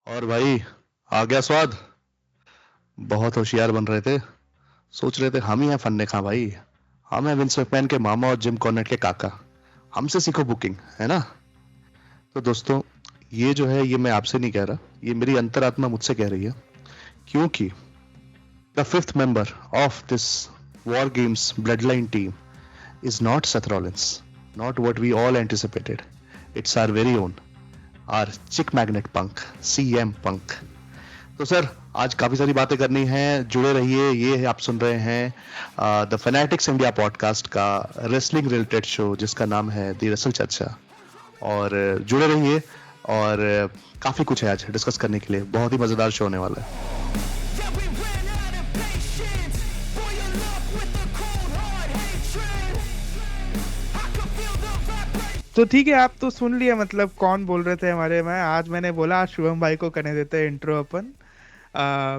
और भाई, आ गया स्वाद। बहुत होशियार बन रहे थे। सोच रहे थे हम ही हैं फन्ने खा भाई। हम हैं विंस मैकमैन के मामा और जिम कॉर्नेट के काका। हमसे सीखो बुकिंग, है ना? तो दोस्तों, ये जो है, ये मैं आपसे नहीं कह रहा, ये मेरी अंतरात्मा मुझसे कह रही है। क्योंकि the fifth member of this war games bloodline team is not Seth Rollins, not what we all anticipated. It's our very own, our chick magnet punk, CM Punk. तो सर, आज काफी सारी बातें करनी है, जुड़े रहिए। ये है, आप सुन रहे हैं द फैनेटिक्स इंडिया पॉडकास्ट का रेसलिंग रिलेटेड शो, जिसका नाम है द रेसल चर्चा। और जुड़े रहिए। और काफी कुछ है आज डिस्कस करने के लिए। बहुत ही मजेदार शो होने वाला है। तो ठीक है, आप तो सुन लिया मतलब कौन बोल रहे थे हमारे में। आज मैंने बोला आज शुभम भाई को करने देते हैं इंट्रो अपन।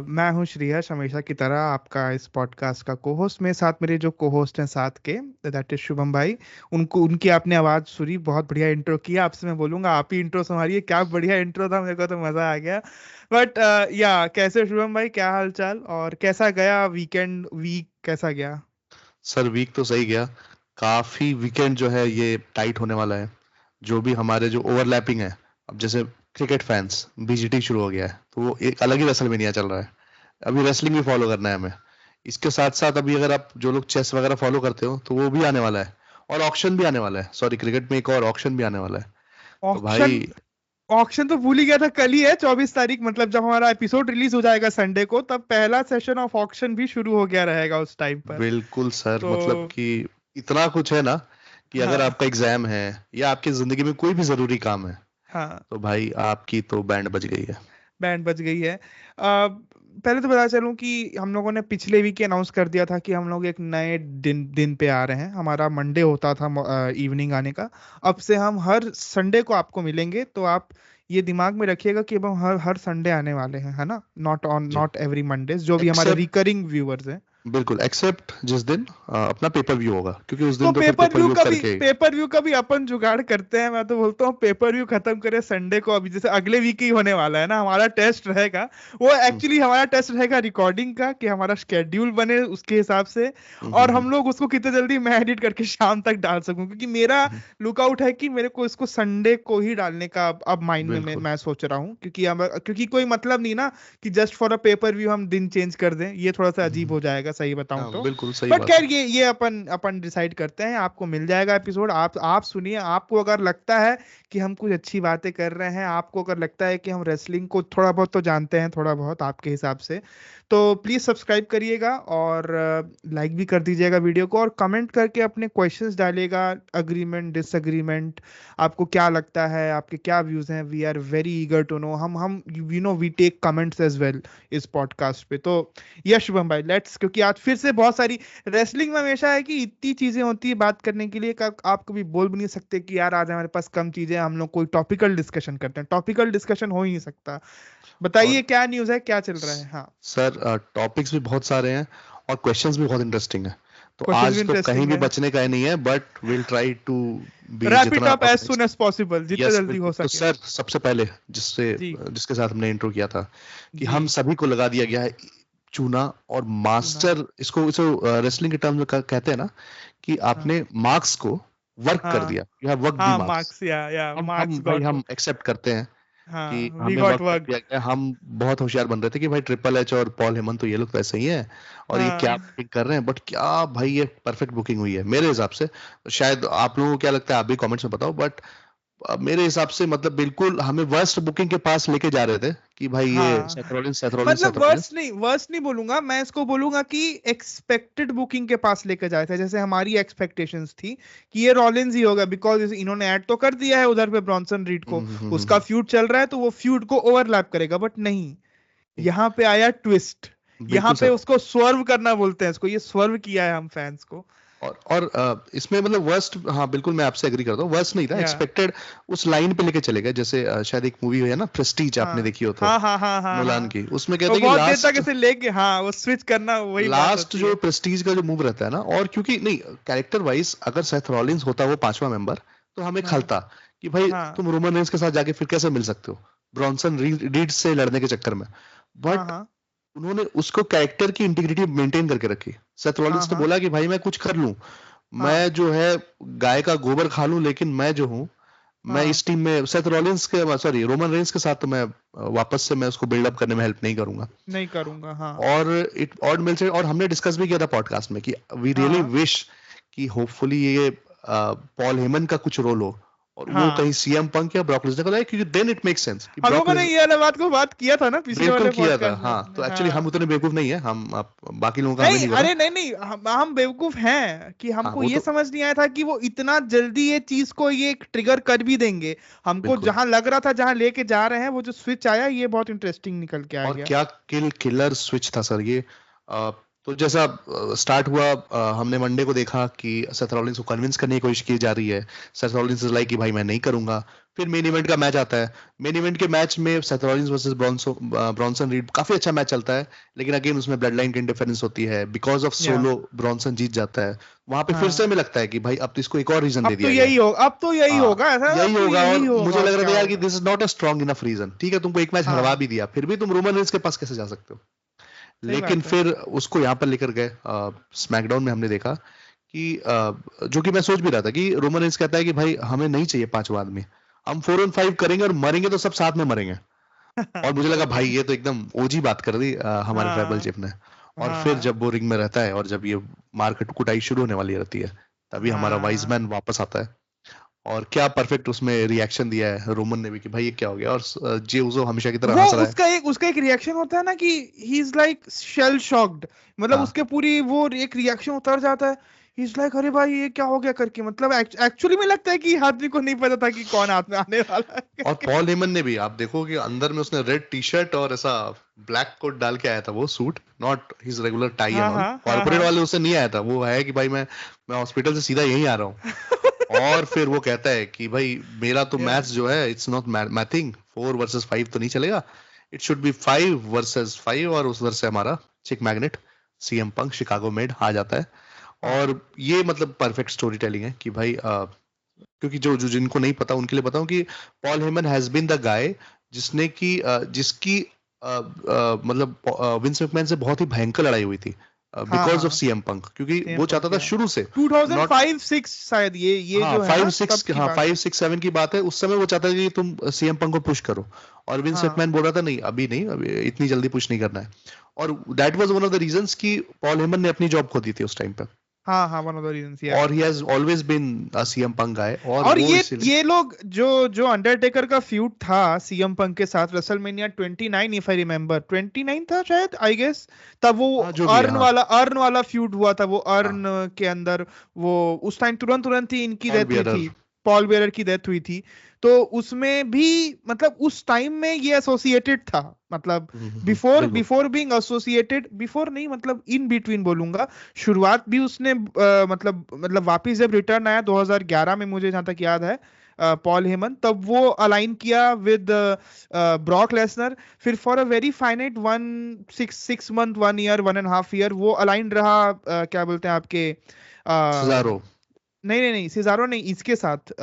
मैं हूँ श्रीहर्ष, हमेशा की तरह आपका इस पॉडकास्ट का को होस्ट। मेरे साथ मेरे जो को होस्ट हैं साथ के, दैट इज शुभम भाई। उनको उनकी आपने आवाज सुनी, बहुत बढ़िया इंट्रो किया। आपसे मैं बोलूंगा आप ही इंट्रो संभालिए। क्या बढ़िया इंट्रो था, मेरे को तो मजा आ गया। बट या कैसे शुभम भाई, क्या हाल चाल और कैसा गया वीक कैसा गया? सर, वीक तो सही गया। काफी वीकेंड जो है ये टाइट होने वाला है। जो भी हमारे जो ओवरलैपिंग है, अब जैसे क्रिकेट फैंस, BGT शुरू हो गया है, तो वो एक अलग ही रेसलमेनिया चल रहा है। अभी रेसलिंग भी फॉलो करना है हमें। इसके साथ साथ अभी अगर आप जो लोग चेस वगैरह फॉलो करते हो, तो वो भी आने वाला है। और ऑक्शन भी आने वाला है। सॉरी, क्रिकेट में एक और ऑक्शन भी आने वाला है। तो ऑक्शन? भाई, ऑक्शन तो भूल ही गया था, कल ही है 24 तारीख। मतलब जब हमारा एपिसोड रिलीज हो जाएगा संडे को, तब पहला सेशन ऑफ ऑक्शन भी शुरू हो गया रहेगा उस टाइम पर। बिल्कुल सर, तो मतलब कि इतना कुछ है ना, कि अगर हाँ आपका एग्जाम है या आपकी जिंदगी में कोई भी जरूरी काम है, हाँ, तो भाई आपकी तो बैंड बज गई है। बैंड बज गई है। पहले तो बता चलूं कि हम लोगों ने पिछले वीक अनाउंस कर दिया था कि हम लोग एक नए दिन दिन पे आ रहे हैं। हमारा मंडे होता था इवनिंग आने का। अब से हम हर संडे को आपको मिलेंगे, तो आप ये दिमाग में रखिएगा कि अब हम हर हर संडे आने वाले हैं, है ना? जी। नॉट एवरी मंडेज, जो भी हमारे एक्सेप्ट, रिकरिंग व्यूअर्स हैं। बिल्कुल एक्सेप्ट जिस दिन अपना पेपर व्यू होगा, क्योंकि उस तो दिन तो फिर पेपर व्यू करके। पेपर व्यू का भी अपन जुगाड़ करते हैं। मैं तो बोलता हूँ पेपर व्यू खत्म करें संडे को। अभी जैसे अगले वीक ही होने वाला है ना हमारा टेस्ट रहेगा। वो हम्म, एक्चुअली हमारा टेस्ट रहेगा रिकॉर्डिंग का, कि हमारा स्केड्यूल बने उसके हिसाब से। हम्म, और हम लोग उसको कितने जल्दी मैं एडिट करके शाम तक डाल सकूं, क्योंकि मेरा हम्म, लुकआउट है कि मेरे को इसको संडे को ही डालने का अब माइंड में बिल्कुल। मैं सोच रहा हूँ। क्योंकि कोई मतलब नहीं ना कि just for a pay per view हम दिन चेंज कर दें। ये थोड़ा सा अजीब हम्म, हो जाएगा, सही बताऊं हाँ, तो। बिल्कुल सही बट बात खैर, है। ये अपन अपन डिसाइड करते हैं। आपको मिल जाएगा एपिसोड, आप सुनिए। आपको अगर लगता है कि हम कुछ अच्छी बातें कर रहे हैं, आपको अगर लगता है कि हम रेसलिंग को थोड़ा बहुत तो जानते हैं, थोड़ा बहुत आपके हिसाब से, तो प्लीज सब्सक्राइब करिएगा और लाइक भी कर दीजिएगा वीडियो को, और कमेंट करके अपने क्वेश्चंस डालिएगा। अग्रीमेंट, डिसएग्रीमेंट, आपको क्या लगता है, आपके क्या व्यूज हैं। We are very eager to know. हम you know we take comments as well इस पॉडकास्ट पे। तो यश शुभम भाई, लेट्स, क्योंकि आज फिर से बहुत सारी रेसलिंग में हमेशा है कि इतनी चीजें होती है बात करने के लिए, आप कभी बोल भी नहीं सकते कि यार आज हमारे पास कम चीजें हैं, हम लोग कोई टॉपिकल डिस्कशन करते हैं। टॉपिकल डिस्कशन हो ही नहीं सकता। बताइए और क्या न्यूज़ है, क्या चल रहा है? हाँ, सर, टॉपिक्स भी बहुत सारे हैं और क्वेश्चंस भी बहुत इंटरेस्टिंग है। तो क्वेश्चंस भी आज तो कहीं इंटरेस्टिंग भी है। बचने का ही नहीं है, but will try to be wrap it जितना up as soon organized. As possible, जितना यस, जल्दी हो बिल्कुल। तो सके। सर, सबसे पहले जिससे जी जिसके साथ हमने इंट्रो किया था, कि जी। हम सभी को लगा दिया गया है चूना। और चूना। मास्टर, इसको रेसलिंग के टर्म में कहते हैं ना, कि हाँ आपने मार्क्स को वर्क कर हाँ दिया। यू हैव वर्क दी हाँ, मार्क्स। मार्क्स, या हम मार्क्स भाई, गॉट। हम एक्सेप्ट करते हैं कि हाँ, वी हमें गॉट वर्क कर वर्क। दिया गया। हम बहुत होशियार बन रहे थे कि भाई ट्रिपल एच और पॉल हेमन तो ये लोग तो ऐसे ही हैं, और ये क्या हाँ, बुकिंग कर रहे हैं। बट क्या भाई, ये परफेक्ट बुकिंग हुई है मेरे हिसाब से। शायद आप लोगों को क्या लगता है, आप भी कमेंट्स में बताओ। बट मेरे हिसाब से मतलब बिल्कुल हमें वर्स्ट बुकिंग के पास लेके जा रहे थे, कि भाई ये हाँ। सेथ रॉलिंस, सेथ रॉलिंस, मतलब सेथ रॉलिंस। वर्स नहीं बोलूंगा मैं इसको, बोलूंगा कि एक्सपेक्टेड बुकिंग के पास लेकर जाए थे। जैसे हमारी एक्सपेक्टेशंस थी कि ये रॉलिंस ही होगा, बिकॉज इन्होंने ऐड तो कर दिया है उधर पे ब्रॉन्सन रीड को, उसका फ्यूड चल रहा है, तो वो फ्यूड को ओवरलैप करेगा। बट नहीं, यहाँ पे आया ट्विस्ट। यहाँ बिल्कुल पे सर। उसको स्वर्व करना बोलते हैं, इसको ये स्वर्व किया है हम फैंस को। इसमें मतलब वर्स्ट, हाँ बिल्कुल, मैं आपसे एग्री करता हूँ। वर्स्ट नहीं था, या एक्सपेक्टेड। उस लाइन पे लेके चले गए, जैसे शायद एक मूवी है ना, प्रेस्टीज, आपने हाँ देखी हो तो, हाँ हाँ हाँ हाँ नोलान हाँ। की। उसमें वो कहते हैं कि बहुत देर तक लास्ट ऐसे लेके, हाँ, वो स्विच करना, वही बात लास्ट होती जो है। प्रेस्टीज का जो मूव रहता है ना, और क्योंकि नहीं, कैरेक्टर वाइज अगर सेथ रॉलिंस होता वो पांचवा मेंबर, तो हमें हाँ खलता कि भाई हाँ तुम रोमन रेंस के साथ जाके फिर कैसे मिल सकते हो। ब्रॉन्सन रीड से लड़ने के चक्कर में, हाँ बट हाँ उन्होंने उसको कैरेक्टर की इंटीग्रिटी मेंटेन करके रखी। सेथ हाँ रॉलिंस ने हाँ बोला कि भाई मैं कुछ कर लूं, हाँ मैं जो है गाय का गोबर खा लूं, लेकिन मैं जो हूँ, मैं हाँ इस टीम में सेथ रॉलिंस के, सॉरी, रोमन रेंस के साथ तो मैं वापस से मैं उसको बिल्डअप करने में हेल्प नहीं करूंगा। नहीं करूंगा। हाँ और इट ऑड मिल से, और हमने डिस्कस भी किया था पॉडकास्ट में कि वी हाँ रियली हाँ विश कि होपफुली ये पॉल हेमन का कुछ रोल हो, और वो हाँ। कहीं सीएम पंक या ब्रॉक लेसनर का रहे, क्योंकि देन इट मेक्स सेंस कि हम ब्रॉक लोगों ने लेसनर ये वाला बात को बात किया था ना पिछले बिल्कुल वाले किया था। पॉडकास्ट में हाँ, तो अपने। एक्चुअली हम हाँ उतने बेवकूफ नहीं है, हम बाकी लोगों का हमें नहीं, नहीं पता। अरे नहीं नहीं, हम बेवकूफ हैं कि हाँ, हमको वो ये तो समझ नहीं आया था कि वो इतना जल्दी ये चीज को ये ट्रिगर कर भी देंगे। हमको बिल्कुल। जहां लग रहा था, जहां लेके जा रहे हैं, वो जो स्विच आया ये बहुत इंटरेस्टिंग निकल के आ और गया। क्या किलर स्विच था सर ये। तो जैसा स्टार्ट हुआ, हमने मंडे को देखा कि सेथ रॉलिंस को कन्विंस करने की कोशिश की जा रही है। सेथ रॉलिंस इज लाइक कि भाई मैं नहीं करूंगा। फिर मेन इवेंट का मैच आता है। मेन इवेंट के मैच में Seth Rollins versus Bronson read काफी अच्छा मैच चलता है, लेकिन अगेन उसमें ब्लड लाइन की इंटरफेरेंस होती है, बिकॉज ऑफ या सोलो ब्रॉन्सन जीत जाता है। वहां पे फिर से हाँ, हमें लगता है कि भाई अब तो इसको एक और रीजन दे दिया गया है। अब तो यही हाँ, होगा ऐसा, अब यही तो होगा। यही और होगा, मुझे और लग रहा क्या था यार कि होगा। This is not a strong enough reason. ठीक है, तुमको एक मैच हरवा हाँ भी दिया, फिर भी तुम रोमन रेंस के पास कैसे जा सकते हो। सही लेकिन बात है। फिर उसको यहाँ पर लेकर गए। स्मैकडाउन में हमने देखा कि जो कि मैं सोच भी रहा था कि रोमन रेंस कहता है कि भाई हमें नहीं चाहिए पांचवा आदमी, हम 4-on-5 करेंगे, और मरेंगे तो सब साथ में मरेंगे। और मुझे लगा भाई ये तो एकदम ओजी बात कर दी हमारे ट्राइबल हाँ चीफ ने। और फिर हाँ जब वो रिंग में रहता है और जब ये मारकट कुटाई शुरू होने वाली रहती है, तभी हमारा वाइज हाँ। मैन वापस आता है। और क्या परफेक्ट उसमें रिएक्शन दिया है रोमन ने भी कि भाई ये क्या हो गया, और जे उजो हमेशा की तरह वो हंस रहा है। उसका एक रिएक्शन होता है ना कि he is like shell shocked. मतलब हाँ, उसके पूरी वो एक रिएक्शन उतर जाता है। ही इज लाइक अरे भाई ये क्या हो गया करके, मतलब एक्चुअली में लगता है कि आदमी को नहीं पता था कि कौन हाथ में आने वाला है और करके। पॉल हेमन ने भी, आप देखो कि अंदर में उसने रेड टी शर्ट और ऐसा ब्लैक कोट डाल के आया था, वो suit, not his regular tie and हाँ ऑल। हाँ हाँ कॉर्पोरेट हाँ। वाले उससे नहीं आया था, वो है कि भाई मैं हॉस्पिटल से सीधा यहीं आ रहा हूँ। और फिर वो कहता है कि भाई मेरा तो या मैच जो है इट्स नॉट मैथिंग, 4 वर्सेस 5 तो नहीं चलेगा, इट शुड बी 5 वर्सेस 5। और उस उधर से हमारा chick magnet CM punk Chicago made आ जाता है। हाँ और ये मतलब परफेक्ट स्टोरी टेलिंग है कि भाई क्योंकि जो जो जिनको नहीं पता उनके लिए बताऊं कि Paul Heyman has been the guy जिसने की जिसकी मतलब विंस मैकमैन से बहुत ही भयंकर लड़ाई हुई थी, हाँ बिकॉज ऑफ हाँ। सीएम पंक, क्योंकि सेम वो चाहता पंक था या शुरू से। नॉट 2005-6 शायद ये हाँ, जो है फाइव ना सिक्स तब की हाँ बात है। 5-6-7 की बात है। उस समय वो चाहता था कि तुम सीएम पंक को पुश करो, और विंस हाँ मैकमैन बोल रहा था नहीं, अभी नहीं, अभी इतनी जल्दी पुश नहीं करना है। और that was one of the reasons कि पॉल हेमन ने अपनी जॉब खो दी थी उस टाइम पे। हाँ हाँ, वन ऑफ द रीजंस या। और he has always been a CM punk guy, और और वो ये इसीलिए। ये लोग जो जो अंडरटेकर का फ्यूड था सीएम पंक के साथ रेसलमेनिया 29, इफ आई रिमेम्बर 29 था शायद, आई गेस। तब वो हाँ, जो भी है, हाँ। अर्न वाला फ्यूड हुआ था, वो अर्न हाँ, के अंदर। वो उस टाइम तुरंत तुरंत ही इनकी पॉल डेथ हुई बियरर। थी। पॉल बेयरर की डेथ हुई थी। तो उसमें भी मतलब उस टाइम में ये एसोसिएटेड था, मतलब बिफोर बिल्कुल। बिफोर बीइंग एसोसिएटेड, बिफोर नहीं मतलब इन बिटवीन बोलूंगा। शुरुआत भी उसने मतलब वापिस जब रिटर्न आया 2011 में, मुझे जहां तक याद है, पॉल हेमन तब वो अलाइन किया विद ब्रॉक लेसनर। फिर for a very finite 1 6 month 1 year 1.5 year वो अलाइन रहा, क्या बोलते हैं आपके, सिजारो। नहीं नहीं नहीं, सिजारो नहीं, इसके साथ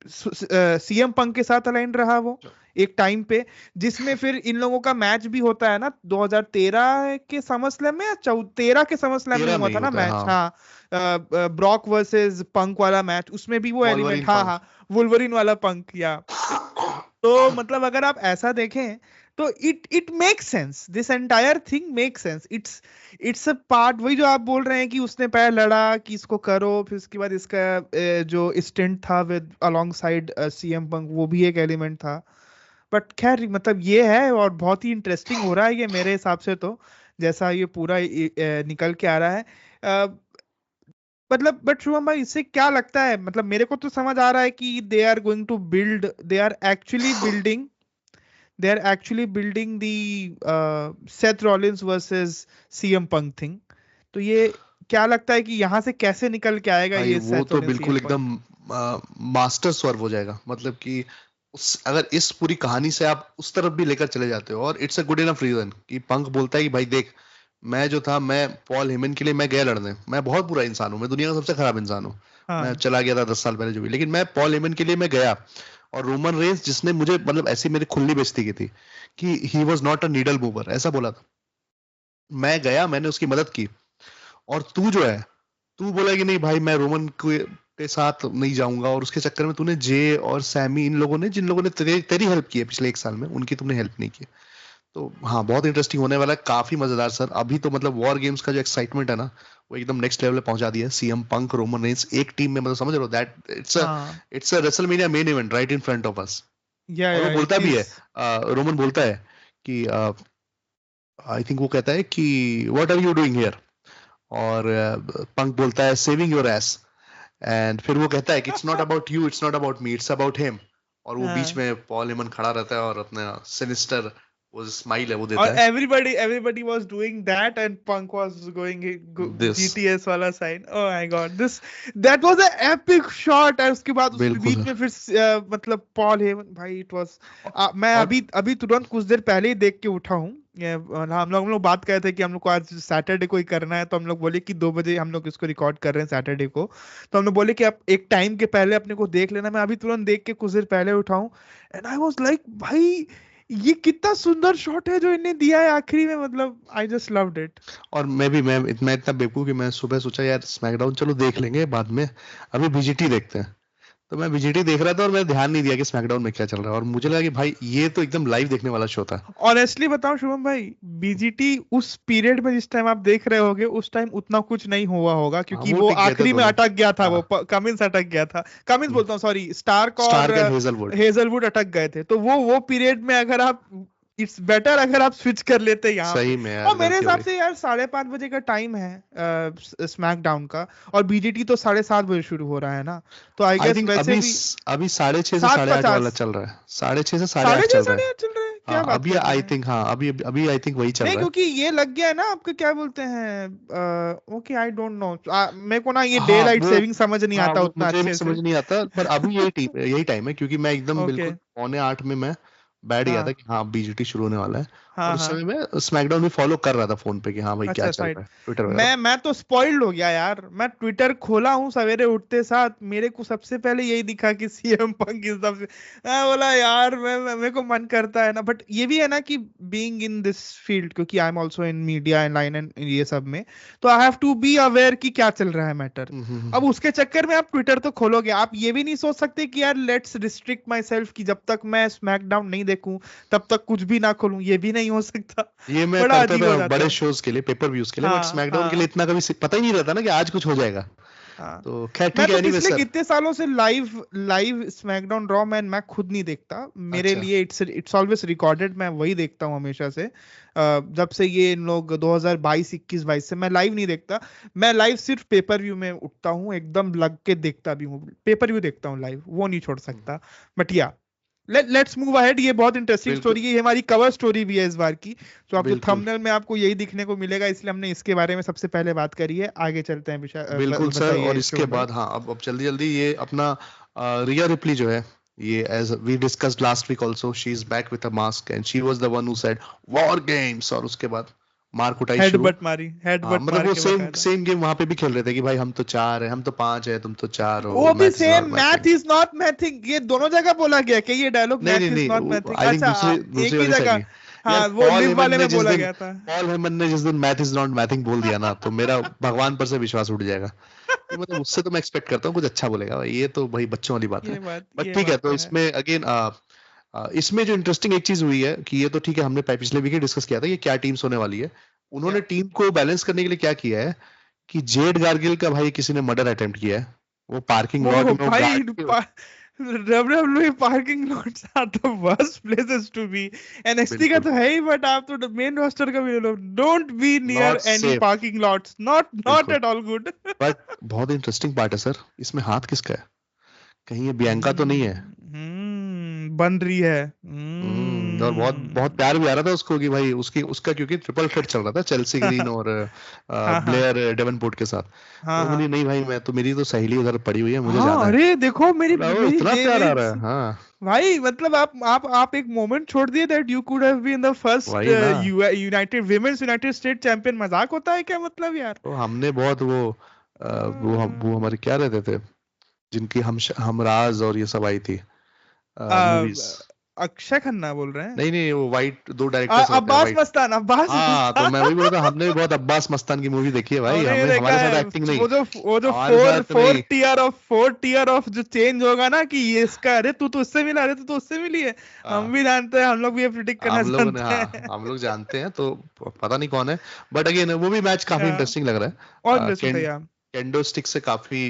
सीएम पंक के साथ अलाइन रहा वो एक टाइम पे। जिसमें फिर इन लोगों का मैच भी होता है ना 2013 के समरस्लैम में, या 13 के समरस्लैम में 13 हुआ में ही था ना होता है, मैच। हाँ। हाँ, ब्रॉक वर्सेस पंक वाला मैच, उसमें भी वो एलिमेंट, वॉल्वरिन हाँ पंक। हाँ, वुल्वरिन वाला पंक या। तो मतलब अगर आप ऐसा देखें तो it it make sense, this entire thing make sense. It's a part, वही जो आप बोल रहे हैं कि उसने पहले लड़ा कि इसको करो, फिर उसके बाद इसका जो स्टिंट था with along side CM Punk, वो भी एक एलिमेंट था। बट खैर मतलब ये है, और बहुत ही इंटरेस्टिंग हो रहा है ये मेरे हिसाब से तो, जैसा ये पूरा निकल के आ रहा है। अ, मतलब बट शुभम भाई, इससे क्या लगता है, मतलब मेरे को तो समझ आ रहा है कि they are going to build, they are actually building the Seth Rollins versus CM Punk thing. तो ये क्या लगता है कि यहाँ से कैसे निकल के आएगा भाई ये वो सेथ तो रॉलिंस बिल्कुल सीएम एकदम मास्टर स्वर्व हो जाएगा, मतलब कि अगर इस पूरी कहानी से आप उस तरफ भी लेकर चले जाते हो, और it's a good enough reason कि पंक बोलता है कि भाई देख, मैं जो था, मैं पॉल हेमन के लिए मैं गया लड़ने, मैं बहुत बुरा इंसान हूँ, मैं दुनिया का सबसे खराब इंसान हूँ, मैं हाँ चला गया था 10 साल पहले जो भी, लेकिन मैं पॉल हेमन के लिए मैं गया। और रोमन रेंस जिसने मुझे मतलब ऐसी मेरी खुली बेइज्जती की थी कि he was not a needle mover, ऐसा बोला था। मैं गया, मैंने उसकी मदद की, और तू जो है, तू बोला कि नहीं भाई मैं रोमन के साथ नहीं जाऊंगा, और उसके चक्कर में तूने जे और सैमी, इन लोगों ने, जिन लोगों ने तेरी हेल्प की है पिछले 1 साल में, उनकी तुमने हेल्प नहीं की। तो हाँ, बहुत इंटरेस्टिंग होने वाला है, काफी मजेदार सर। अभी तो मतलब वॉर गेम्स का जो एक्साइटमेंट है ना, वो एकदम नेक्स्ट लेवल पे पहुंचा दिया है। सीएम पंक, रोमन रेंस एक टीम में, मतलब समझ रहे हो, दैट हाँ it's a WrestleMania main event right in front of us. और वो या बोलता इट भी इज। है, रोमन बोलता है कि आई थिंक वो कहता है कि what are you doing here, और पंक बोलता है सेविंग योर एस, एंड फिर वो कहता है कि it's not about you, it's not about me, it's about him. और वो बीच हाँ, में पॉल हेमन खड़ा रहता है और अपना सिनिस्टर वो स्माइल है वो देता और है, everybody was doing that and Punk was going this, GTS वाला sign. oh my god, this that was a epic shot। और उसके बाद उस बिल्कुल बीच में सर। फिर मतलब पॉल हेमन भाई, इट वाज। मैं और अभी अभी तुरंत कुछ देर पहले ही देख के उठा हूँ। हम लोग बात कर रहे थे कि हम लोग को आज सैटरडे को ही करना है, तो हम लोग बोले कि 2 बजे हम लोग इसको रिकॉर्ड कर रहे हैं सैटरडे को। तो हम लोग बोले कि आप एक टाइम के पहले अपने को देख लेना। मैं अभी तुरंत देख के कुछ देर पहले उठा हूँ, एंड आई वाज लाइक भाई ये कितना सुंदर शॉट है जो इन्हें दिया है आखिरी में, मतलब आई जस्ट लव्ड इट। और मैं इतना बेवकूफ कि मैं सुबह सोचा यार स्मैकडाउन चलो देख लेंगे बाद में, अभी बीजीटी देखते हैं। तो मैं बीजीटी देख रहा था और मैंने ध्यान नहीं दिया कि स्मैकडाउन में क्या चल रहा है, और मुझे लगा कि भाई ये तो एकदम लाइव देखने वाला शो था। ऑनेस्टली बताऊं शुभम भाई, बीजीटी उस पीरियड में जिस टाइम आप देख रहे होगे उस टाइम उतना कुछ नहीं हुआ होगा, हाँ, क्योंकि वो वो टिक गए थे आखिरी में दोनों। अटक गया था, हाँ, वो कमिंस अटक गया था। कमिंस बोलता हूँ, सॉरी, स्टार्क और स्टार्क एंड हेजलवुड। हेजलवुड अटक गए थे। तो वो पीरियड में अगर आप, इट्स बेटर अगर आप स्विच कर लेते यहाँ पे। सही में और यार मेरे गलती हो हिसाब गई। से यार 5:30 बजे का टाइम है स्मैकडाउन का, और बीजीटी तो 7:30 बजे शुरू हो रहा है ना, तो आई आई गेस थिंक वैसे अभी भी। 6:30 से सात 8:30 वाला पचास चल रहा है, 6:30 से साढ़े साढ़े आठ छह चल रहा साढ़े है। आठ चल रहे हैं, क्या हाँ बात अभी कर रहे आई हैं। थिंक, हाँ अभी आई थिंक वही चल नहीं, रहा है। क्योंकि ये लग गया है ना आपका, क्या बोलते हैं, ओके आई डोंट नो, मेरे को ना ये डे हाँ लाइट वो, सेविंग समझ नहीं हाँ आता वो उतना मुझे भी अच्छे समझ से। नहीं आता, पर अभी यही टाइम है, क्योंकि मैं एकदम ओके। बिल्कुल 7:45 में मैं बैठ गया था हाँ कि हाँ बीजीटी शुरू होने वाला है। और हाँ उस हाँ। समय मैं स्मैकडाउन भी फॉलो कर रहा था फोन पे कि हाँ भाई क्या अच्छा चल साइड। रहा है, ट्विटर वगैरह पे। मैं तो स्पॉइल्ड हो गया यार। मैं ट्विटर खोला हूँ सवेरे उठते साथ, मेरे को सबसे पहले यही दिखा कि सीएम पंक इज द। मैं बोला यार, मेरे को मन करता है ना, बट ये भी है ना कि बीइंग इन दिस फील्ड, क्योंकि I am also in media and line एंड ये सब में, तो I have to be aware कि क्या चल रहा है मैटर। अब उसके चक्कर में आप ट्विटर तो खोलोगे, आप ये भी नहीं सोच सकते कि यार लेट्स रिस्ट्रिक्ट माई सेल्फ, कि जब तक मैं स्मैकडाउन नहीं देखूं तब तक कुछ भी ना खोलूं, ये भी नहीं हो सकता। ये मैं बड़ा करता अजीब हो था जाता बड़े है। शोज के लिए, पेपर व्यूज के लिए, बट हाँ स्मैकडाउन के लिए हाँ इतना कभी पता ही नहीं रहता ना कि आज कुछ हो जाएगा। हाँ। तो खैर मैं ठीक है, तो एनीवे पिछले सर। कितने सालों से लाइव लाइव स्मैकडाउन रॉ मैं खुद नहीं देखता। मेरे अच्छा। लिए इट्स ऑलवेज रिकॉर्डेड, मैं वही देखता हूँ हमेशा से। जब से ये इन लोग 2022 21 22 से मैं लाइव नहीं देखता। मैं लाइव सिर्फ पेपर व्यू में उठता हूँ, एकदम लग के देखता भी हूँ, पेपर व्यू देखता हूँ लाइव, वो नहीं छोड़ सकता। बट या लेट्स मूव अहेड। ये बहुत इंटरेस्टिंग बिल्कुल स्टोरी है, ये हमारी कवर स्टोरी भी है इस बार की। तो आप जो बिल्कुल थंबनेल में आपको यही दिखने को मिलेगा, इसलिए हमने इसके बारे में सबसे पहले बात करी है। आगे चलते हैं विषय, बिल्कुल सर। और बताइए इसके शुभम भाई। बाद हाँ, अब जल्दी जल्दी ये अपना रिया रिप्ली जो है, ये as we discussed last week also, she is back with a mask and she was the one who said war games, और उसके बाद मार कुटाई शुरू। हेडबट मारी, हाँ हेडबट मतलब मार वो के सेम बकायदा। सेम गेम वहां पे भी खेल रहे थे कि भाई हम तो 4 है, हम तो 5 है, तुम तो 4 हो, वो भी math is same, not math mathing. Is not mathing, ये दोनों जगह बोला गया कि ये डायलॉग, नहीं नहीं मैथ इज नॉट नहीं, मैथिंग। आई थिंक अच्छा, दूसरी दूसरी एक ही वाली साइड जगह। नहीं। यार हाँ, वो लिव वाले में बोला गया था। पॉल हेमन ने जिस दिन मैथ इज नॉट मैथिंग बोल दिया ना, तो मेरा भगवान पर से विश्वास उठ जाएगा। तो मतलब उससे तो मैं एक्सपेक्ट करता हूँ कुछ अच्छा बोलेगा भाई, ये तो भाई बच्चों वाली बात है। बट ये ठीक है, बात तो तो है। इसमें अगेन इसमें जो इंटरेस्टिंग एक चीज हुई है कि ये तो ठीक है, हमने पिछले वीक ही डिस्कस किया था कि क्या टीम्स होने वाली है। या उन्होंने टीम को बैलेंस करने के लिए क्या किया है कि जेड गार्गिल का भाई किसी ने मर्डर अटेम्प्ट किया है, वो पार्किंग लॉट ओ में वो भाई, गाड़ी। WWE parking lots are the worst places to be. NXT का बिल्कुल तो है ही, बट आप तो मेन रोस्टर का भी लो, don't be near not any safe. Parking lots, not not बिल्कुल। At all good. बट बहुत इंटरेस्टिंग पार्ट है सर, इसमें हाथ किसका है? कहीं ये बियंका तो नहीं है? बन रही है। और बहुत बहुत प्यार भी आ रहा था उसको कि भाई उसकी उसका, क्योंकि ट्रिपल थ्रेट चल रहा था चेल्सी ग्रीन और हाँ हाँ ब्लेयर डेवनपोर्ट के साथ। हाँ तो हाँ बोली नहीं भाई, मैं तो, मेरी तो सहेली उधर पड़ी हुई है, मुझे हाँ। जाना है। अरे देखो, मेरी बोला ओ मेरी इतना प्यार आ मेरी रहा है, हाँ। भाई, मतलब आप एक मोमेंट छोड़ दिए, that you could have been the first वही ना। United women's United State champion. मजाक होता है क्या, मतलब यार। तो हमने बहुत वो वो हमारे क्या रहते थे, जिनकी हमराज और ये सब आई थी, मूवीज। अक्षय खन्ना बोल रहे हैं? नहीं नहीं, वो वाइट दो डायरेक्टर्स होते हैं, अब्बास वाइट। मस्तान, अब्बास हाँ, तो मैं वही बोल मस्तान। रहा था, हमने भी बहुत अब्बास मस्तान की मूवी देखी है भाई, हमने ये हमें देखा हमारे साथ है, एक्टिंग नहीं, वो जो हमारे फोर साथ नहीं। फोर टियर ऑफ जो चेंज होगा ना कि ये इसका, अरे तू तो उससे मिला, अरे तू तो उससे मिली है। हम हाँ, भी जानते हैं, हम लोग भी ये प्रिडिक्ट करना हम लोगों ने, जानते हाँ हैं। हम लोग जानते हैं, तो पता नहीं कौन है। बट अगेन वो भी मैच काफी इंटरेस्टिंग लग रहा और है। इंटरेस्टिंग था यार। केंडो स्टिक से काफी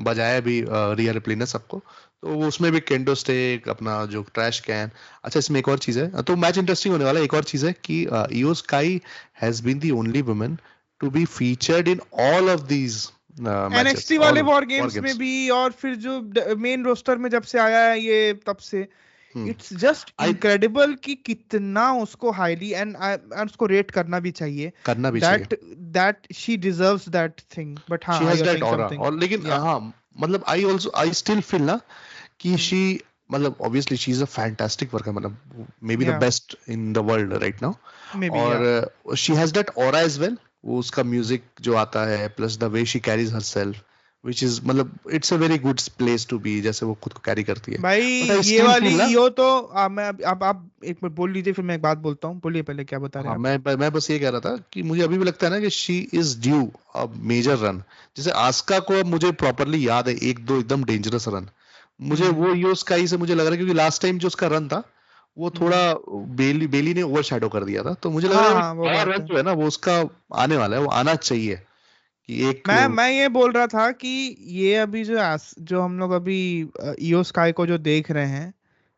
बजाया भी रिया रिप्ली ने सबको, तो वो उसमें भी केंडो स्टिक, अपना जो ट्रैश कैन। अच्छा, इसमें एक और चीज है, तो मैच इंटरेस्टिंग होने वाला है। एक और चीज है कि Iyo Sky has been the only woman to be featured in all of these matches, NXT वाले ऑल वॉर वॉर गेम्स में गेम्स। भी, और फिर जो मेन रोस्टर में जब से आया है ये, तब से इट्स जस्ट आई इनक्रेडिबल कि कितना उसको हाईली एंड उसको रेट करना भी चाहिए। करना भी चाहिए, that that she deserves that thing. But she हाँ, has you are that saying aura. Something. और लेकिन या हाँ, मतलब आई स्टिल फील ना कि शी, मतलब obviously she is a fantastic worker, मतलब मे बी द या best in the world right now. Maybe या और she has that aura as well, वो उसका म्यूजिक जो आता है, plus the way she carries herself, which is, मतलब it's a very good place to be, जैसे वो खुद को कैरी करती है। भाई, बट आई ये स्टिल वाली फील ना, ईओ तो मैं अब आप एक बार बोल लीजिए, फिर मैं एक बात बोलता हूँ। बोलिए पहले, क्या बता रहे हाँ, हैं आप? मैं बस ये कह रहा था कि मुझे अभी भी लगता है ना कि she is due a major run. जैसे आस्का को अब मुझे प्रॉपरली याद है एक दो एकदम डेंजरस रन, मुझे हम्म वो यो स्काई से मुझे लग रहा है, क्योंकि लास्ट टाइम जो उसका रन था वो थोड़ा हम्म बेली ने ओवरशैडो कर दिया था, तो मुझे लग रहा हाँ है हाँ, वो नया बात रन है। जो है ना वो उसका आने वाला है, वो आना चाहिए कि एक। मैं ये बोल रहा था कि ये अभी जो हम लोग अभी ईओ स्काई को जो देख रहे हैं,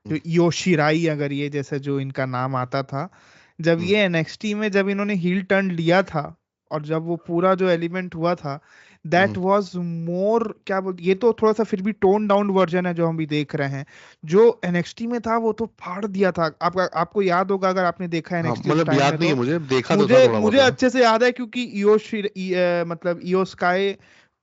जो ईओ शिराई, अगर ये जैसे जो इनका नाम आता था, जब हम्म, ये एनएक्सटी में जब इन्होंने हील टर्न लिया था, और जब वो पूरा जो एलिमेंट हुआ था, दैट हम्म, वाज मोर, क्या बोलते, ये तो थोड़ा सा फिर भी टोन डाउन वर्जन है जो हम भी देख रहे हैं। जो एनएक्सटी में था वो तो फाड़ दिया था। आपको याद होगा अगर आपने देखा है हाँ एनएक्सटी उस मतलब टाइम में याद नहीं है तो। मुझे, देखा तो था मुझे थोड़ा बहुत मुझे मैंने। अच्छे से याद है, क्योंकि मतलब Iyo Sky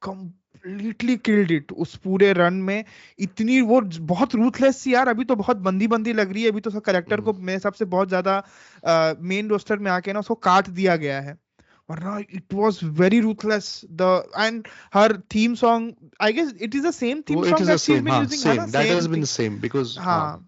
completely killed it उस पूरे रन में। इतनी वो बहुत रूथलेस थी यार। अभी तो बहुत बंदी बंदी लग रही है, अभी तो उसका करेक्टर हम्म, को मेरे हिसाब से बहुत ज्यादा मेन रोस्टर में आके ना उसको काट दिया गया है। वरना it was very ruthless. The and her theme song, I guess it is the same theme वो it song is the that she is same, been हाँ यूजिंग, है ना, same, that has same been thing. Same because हाँ, हाँ,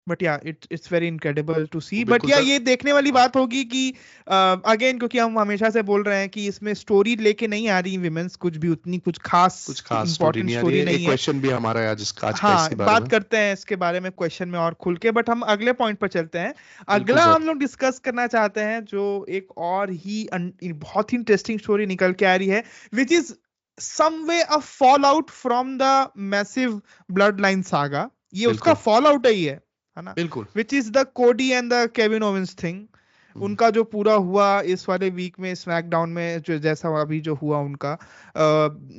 but yeah it's very incredible to see. वो but बिल्कुल या sir. ये देखने वाली हाँ, बात होगी कि अगेन, क्योंकि हम हमेशा से बोल रहे हैं कि इसमें स्टोरी लेके नहीं आ रही विमेंस, कुछ भी उतनी कुछ खास कुछ खास स्टोरी इंपॉर्टेंट नहीं आ रही स्टोरी है। एक नहीं है। क्वेश्चन भी हमारा है आज का हाँ, इसके बारे बात में। करते हैं इसके बारे में क्वेश्चन में और खुल के, बट हम अगले पॉइंट पर चलते हैं। बिल्कुल अगला सर। हम लोग डिस्कस करना चाहते हैं जो एक और ही बहुत ही इंटरेस्टिंग स्टोरी निकल के आ रही है, which is some way a fall out from the massive blood line saga. ये उसका बिल्कुल फॉल आउट है ना? बिल्कुल। Which is the Cody and the Kevin Owens thing. Hmm, उनका जो पूरा हुआ इस वाले वीक में स्मैकडाउन में, जो जैसा अभी जो हुआ उनका,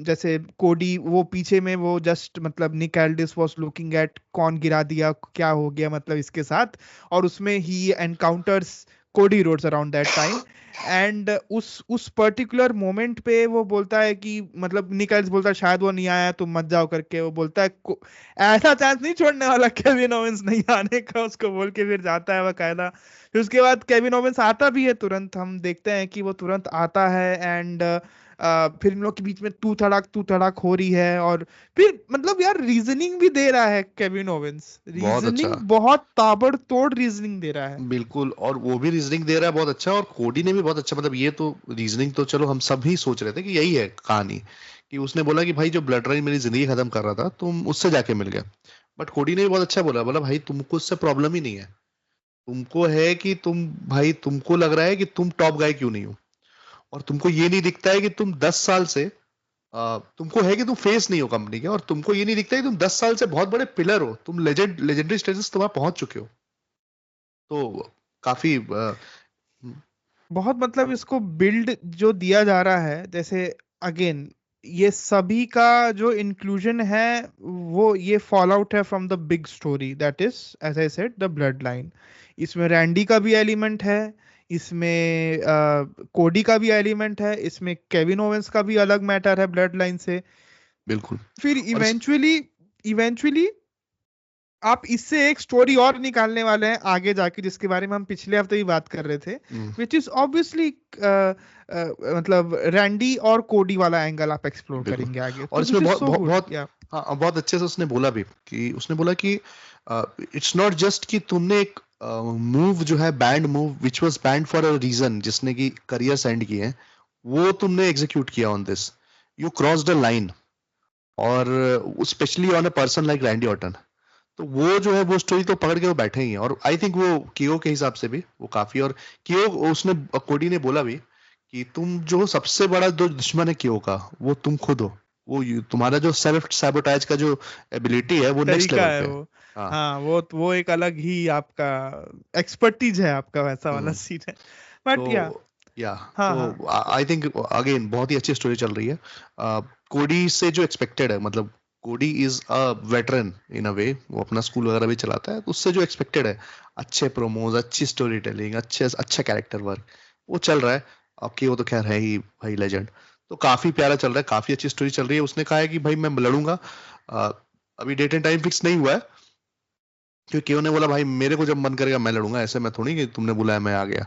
जैसे कोडी वो पीछे में वो जस्ट मतलब निक एल्डिस वाज लुकिंग एट कौन गिरा दिया, क्या हो गया मतलब इसके साथ, और उसमें ही encounters Cody Rhodes around that time. And उस पर्टिकुलर मोमेंट पे वो बोलता है कि मतलब निक एल्डिस बोलता है शायद वो नहीं आया तुम मत जाओ करके। वो बोलता है ऐसा चांस नहीं छोड़ने वाला केविन ओवेंस नहीं आने का, उसको बोल के फिर जाता है बकायदा। फिर उसके बाद केविन ओवेंस आता भी है तुरंत, हम देखते हैं कि वो तुरंत आता है। एंड फिर इन लोग के बीच में तू तड़ाक हो रही है। और फिर मतलब यार रीजनिंग भी दे रहा है केविन ओवेंस, बहुत रीजनिंग अच्छा। बहुत ताबड़तोड़ रीजनिंग दे रहा है। बिल्कुल, और वो भी रीजनिंग दे रहा है बहुत अच्छा, और कोडी ने भी बहुत अच्छा, मतलब ये तो रीजनिंग तो चलो हम सब ही सोच रहे थे कि यही है कहानी, कि उसने बोला कि भाई जो ब्लड लाइन मेरी जिंदगी खत्म कर रहा था तुम उससे जाके मिल गया। बट कोडी ने भी बहुत अच्छा बोला, बोला भाई तुमको उससे प्रॉब्लम ही नहीं है, तुमको है कि तुम, भाई तुमको लग रहा है कि तुम टॉप गाय क्यों नहीं हो, और तुमको ये नहीं दिखता है कि तुम 10 साल से तुमको है कि तुम फेस नहीं हो कंपनी के, और तुमको ये नहीं दिखता है कि तुम 10 साल से बहुत बड़े पिलर हो, तुम लेजेंडरी स्टेटस तुम्हारा पहुंच चुके हो। तो काफी बहुत मतलब इसको बिल्ड जो दिया जा रहा है, जैसे अगेन ये सभी का जो इंक्लूजन है, वो ये फॉल आउट है from the big story that is, as I said, the bloodline. इसमें रैंडी का भी एलिमेंट है, इसमें कोडी का भी एलिमेंट है, इसमें केविन ओवेंस का भी अलग मैटर है ब्लड लाइन से। बिल्कुल। फिर और इस इवेंचुअली इवेंचुअली आप इससे एक स्टोरी और निकालने वाले हैं आगे जाके, जिसके बारे में हम पिछले हफ्ते भी बात कर रहे थे, हम्म, विच इज ऑब्वियसली मतलब रैंडी और कोडी वाला एंगल आप एक्सप्लोर बिल्कुल। करेंगे आगे, और तो इसमें विच इज बहुत सो बहुत गुड बहुत या। हाँ, बहुत अच्छे से उसने बोला भी कि इट्स नॉट जस्ट कि तुमने एक मूव जो है banned move which was banned for a reason, जिसने की करियर एंड किए हैं, वो तुमने एग्जीक्यूट किया on this, you crossed the line, और specially on a person like Randy Orton. तो वो जो है वो स्टोरी तो पकड़ के वो बैठे ही हैं, और आई थिंक वो कियो के हिसाब से भी वो काफी, और कियो उसने कोडी ने बोला भी कि तुम जो सबसे बड़ा जो दुश्मन है कियो का, वो तुम खुद हो। वो तुम्हारा जो सेल्फ सैबोटाज का जो एबिलिटी है वो नेक्स्ट तरीका लेवल है पे है। वो। हाँ। हाँ, वो एक अलग ही आपका एक्सपर्टीज है आपका, वैसा वाला हम्म। सीन है। बट तो या हाँ हाँ तो आई थिंक अगेन बहुत ही अच्छी स्टोरी चल रही है। कोडी से जो एक्सपेक्टेड है, मतलब कोडी इज अ वेटरन इन अ वे, वो अपना स्कूल वगैरह भी चलाता है, तो उससे जो एक्सपेक्टेड है अच्छे प्रोमोज, अच्छी स्टोरी टेलिंग, अच्छा कैरेक्टर वर्क, वो चल रहा है। आपकी वो तो खैर है ही भाई लेजेंड। तो काफी प्यारा चल रहा है, काफी अच्छी स्टोरी चल रही है। उसने कहा है कि भाई मैं लड़ूंगा। अ, अभी डेट एंड टाइम फिक्स नहीं हुआ है, क्योंकि केओ ने बोला भाई मेरे को जब मन करेगा मैं लड़ूंगा, ऐसे मैं थोड़ी कि तुमने बुलाया मैं आ गया।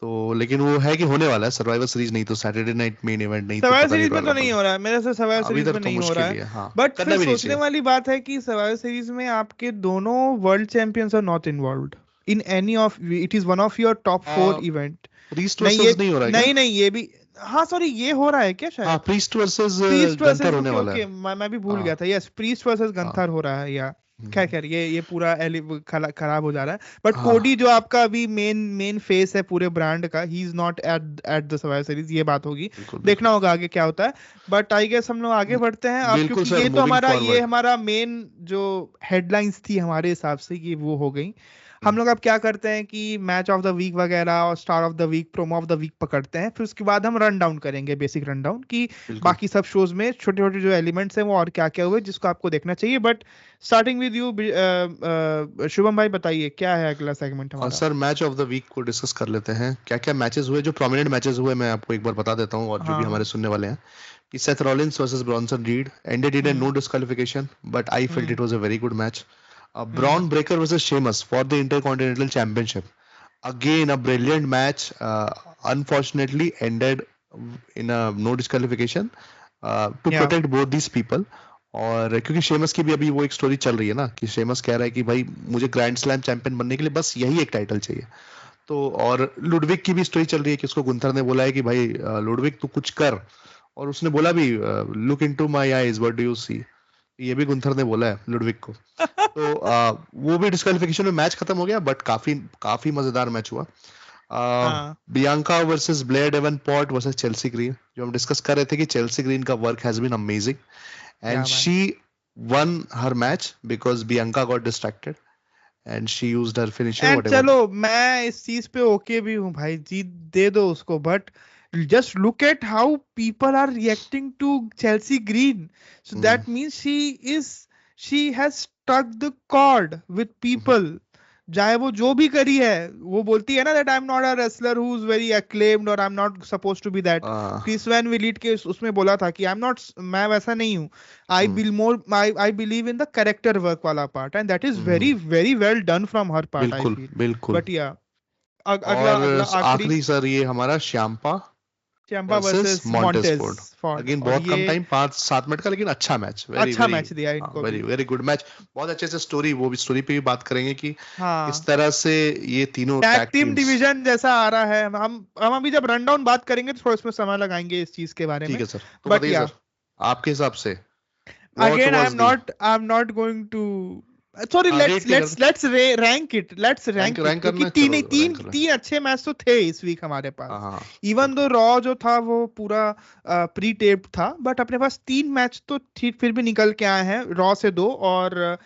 तो लेकिन वो है कि होने वाला है सर्वाइवर सीरीज, नहीं तो सैटरडे नाइट मेन इवेंट, नहीं तो सर्वाइवर पता नहीं सीरीज में रॉयल तो नहीं रंबल। हो रहा है मेरे से, सर्वाइवर अभी सीरीज तक में तो नहीं हो रहा मुश्किल है। ही है, हाँ। बट करना फिर भी नहीं सोचने चाहिए। वाली बात है कि सर्वाइवर सीरीज में आपके दोनों world champions are not involved in any of, it is one of your top 4 event. Priest नहीं ये, वर्सेस नहीं हो रहा है क्या? नहीं नहीं ये भी, हाँ सॉरी ये हो रहा है क्या हाँ, शायद? Priest versus priest Gunther versus, होने ओके वाला है। ओके, मैं भी भूल हाँ। गया था। यस, प्रीस्ट वर्सेस हाँ। गंथर हो रहा है या। खैर हम्म। खैर, ये पूरा खराब हो जा रहा है। बट कोडी हाँ। जो आपका अभी मेन मेन फेस है पूरे ब्रांड का, he is not at at the survivor series, ये बात होगी। बिल्कुल देखना बिल्कुल। होगा आगे क्या होता है। बट आई गेस हम लोग आगे बढ़ते हैं अब, बिल्कुल क्योंकि सर, ये तो मूविंग हमारा, ये फॉरवर्ड। हमारा मेन जो हेडलाइंस थी हमारे हिसाब से कि वो हो गई। हम लोग अब क्या करते हैं कि मैच ऑफ द वीक वगैरह और star of the week, promo of the week पकड़ते हैं, फिर उसके बाद हम रन डाउन करेंगे, बेसिक रन डाउन की बिल्कुल। बाकी सब शोज में छोटे छोटे जो एलिमेंट्स हैं वो और क्या क्या हुए जिसको आपको देखना चाहिए। But starting with you Shubham भाई, बताइए क्या है अगला सेगमेंट और हमारा? Sir match of the week को डिस्कस कर लेते हैं, क्या क्या मैचेस हुए, जो प्रोमिनेंट मैचेस हुए मैं आपको एक बार बता देता हूँ, और जो भी हाँ हमारे हाँ। सुनने वाले हैं। कि Seth Rollins versus Bronson Reed ended in hmm no disqualification, but I felt hmm it was a very good match. Hmm. Bron Breakker versus Sheamus for the intercontinental championship, again a brilliant match, unfortunately ended in a no disqualification to या protect both these people. और क्योंकि Sheamus की भी अभी वो एक story चल रही है ना, कि शेमस कह रहा है कि भाई मुझे ग्रैंड स्लैम चैंपियन बनने के लिए बस यही एक टाइटल चाहिए। तो और लुडविक की भी स्टोरी चल रही है कि उसको गुंथर ने बोला है कि भाई लुडविक तू कुछ कर, और उसने बोला भी look into my eyes what do you see, ये भी गुंथर ने बोला है लुडविक को। तो वो भी डिस्क्वालिफिकेशन में मैच खत्म हो गया, बट काफी काफी मजेदार मैच हुआ। हाँ Bianca versus Blair Davenport versus Chelsea Green, जो हम डिस्कस कर रहे थे कि चेल्सी ग्रीन का work has been amazing, and या भाई। She won her match because Bianca got distracted and she used her finisher and whatever. चलो, मैं इस चीज पे ओके भी हूँ भाई, जीत दे दो उसको, but just look at how people are reacting to Chelsea Green. So that means she has struck the chord with people. चाहे वो जो भी करी है, वो बोलती है ना that I'm not a wrestler who's very acclaimed or I'm not supposed to be that. Chris Van Vliet के उसमें बोला था कि मैं वैसा नहीं हूँ। I believe in the character work वाला part, and that is very very well done from her part, I बिल्कुल feel. बिल्कुल। But yeah, अगला और अगला आखिरी, आखिरी सर ये हमारा Ciampa Ciampa versus versus Montez Ford. Montez Ford, again और बहुत कम ये टाइम, 5-7 मिनट का, लेकिन अच्छा मैच, वेरी अच्छा वेरी मैच दिया इनको वेरी भी। Very good match. बहुत अच्छे से स्टोरी, वो भी स्टोरी पे भी बात करेंगे कि किस हाँ, तरह से ये तीनों tag tag team teams. Division जैसा आ रहा है। हम अभी जब रन डाउन बात करेंगे तो थोड़ा इसमें समय लगाएंगे इस चीज के बारे ठीक में। है सर, तो बट बताइए या सर आपके हिसाब से what again was the. I am not going to, sorry, हाँ, रेट नहीं करना, लेट्स रैंक इट, रैंक क्योंकि करना है, तीन चलो तीन रैंक करो। तीन अच्छे मैच तो थे इस वीक हमारे पास। हाँ हाँ। इवन बिल्कुल। दो रॉ जो था वो पूरा प्री टेप्ड था, बट अपने पास 3 मैच तो ठीक फिर भी निकल के आए हैं, रॉ से 2 और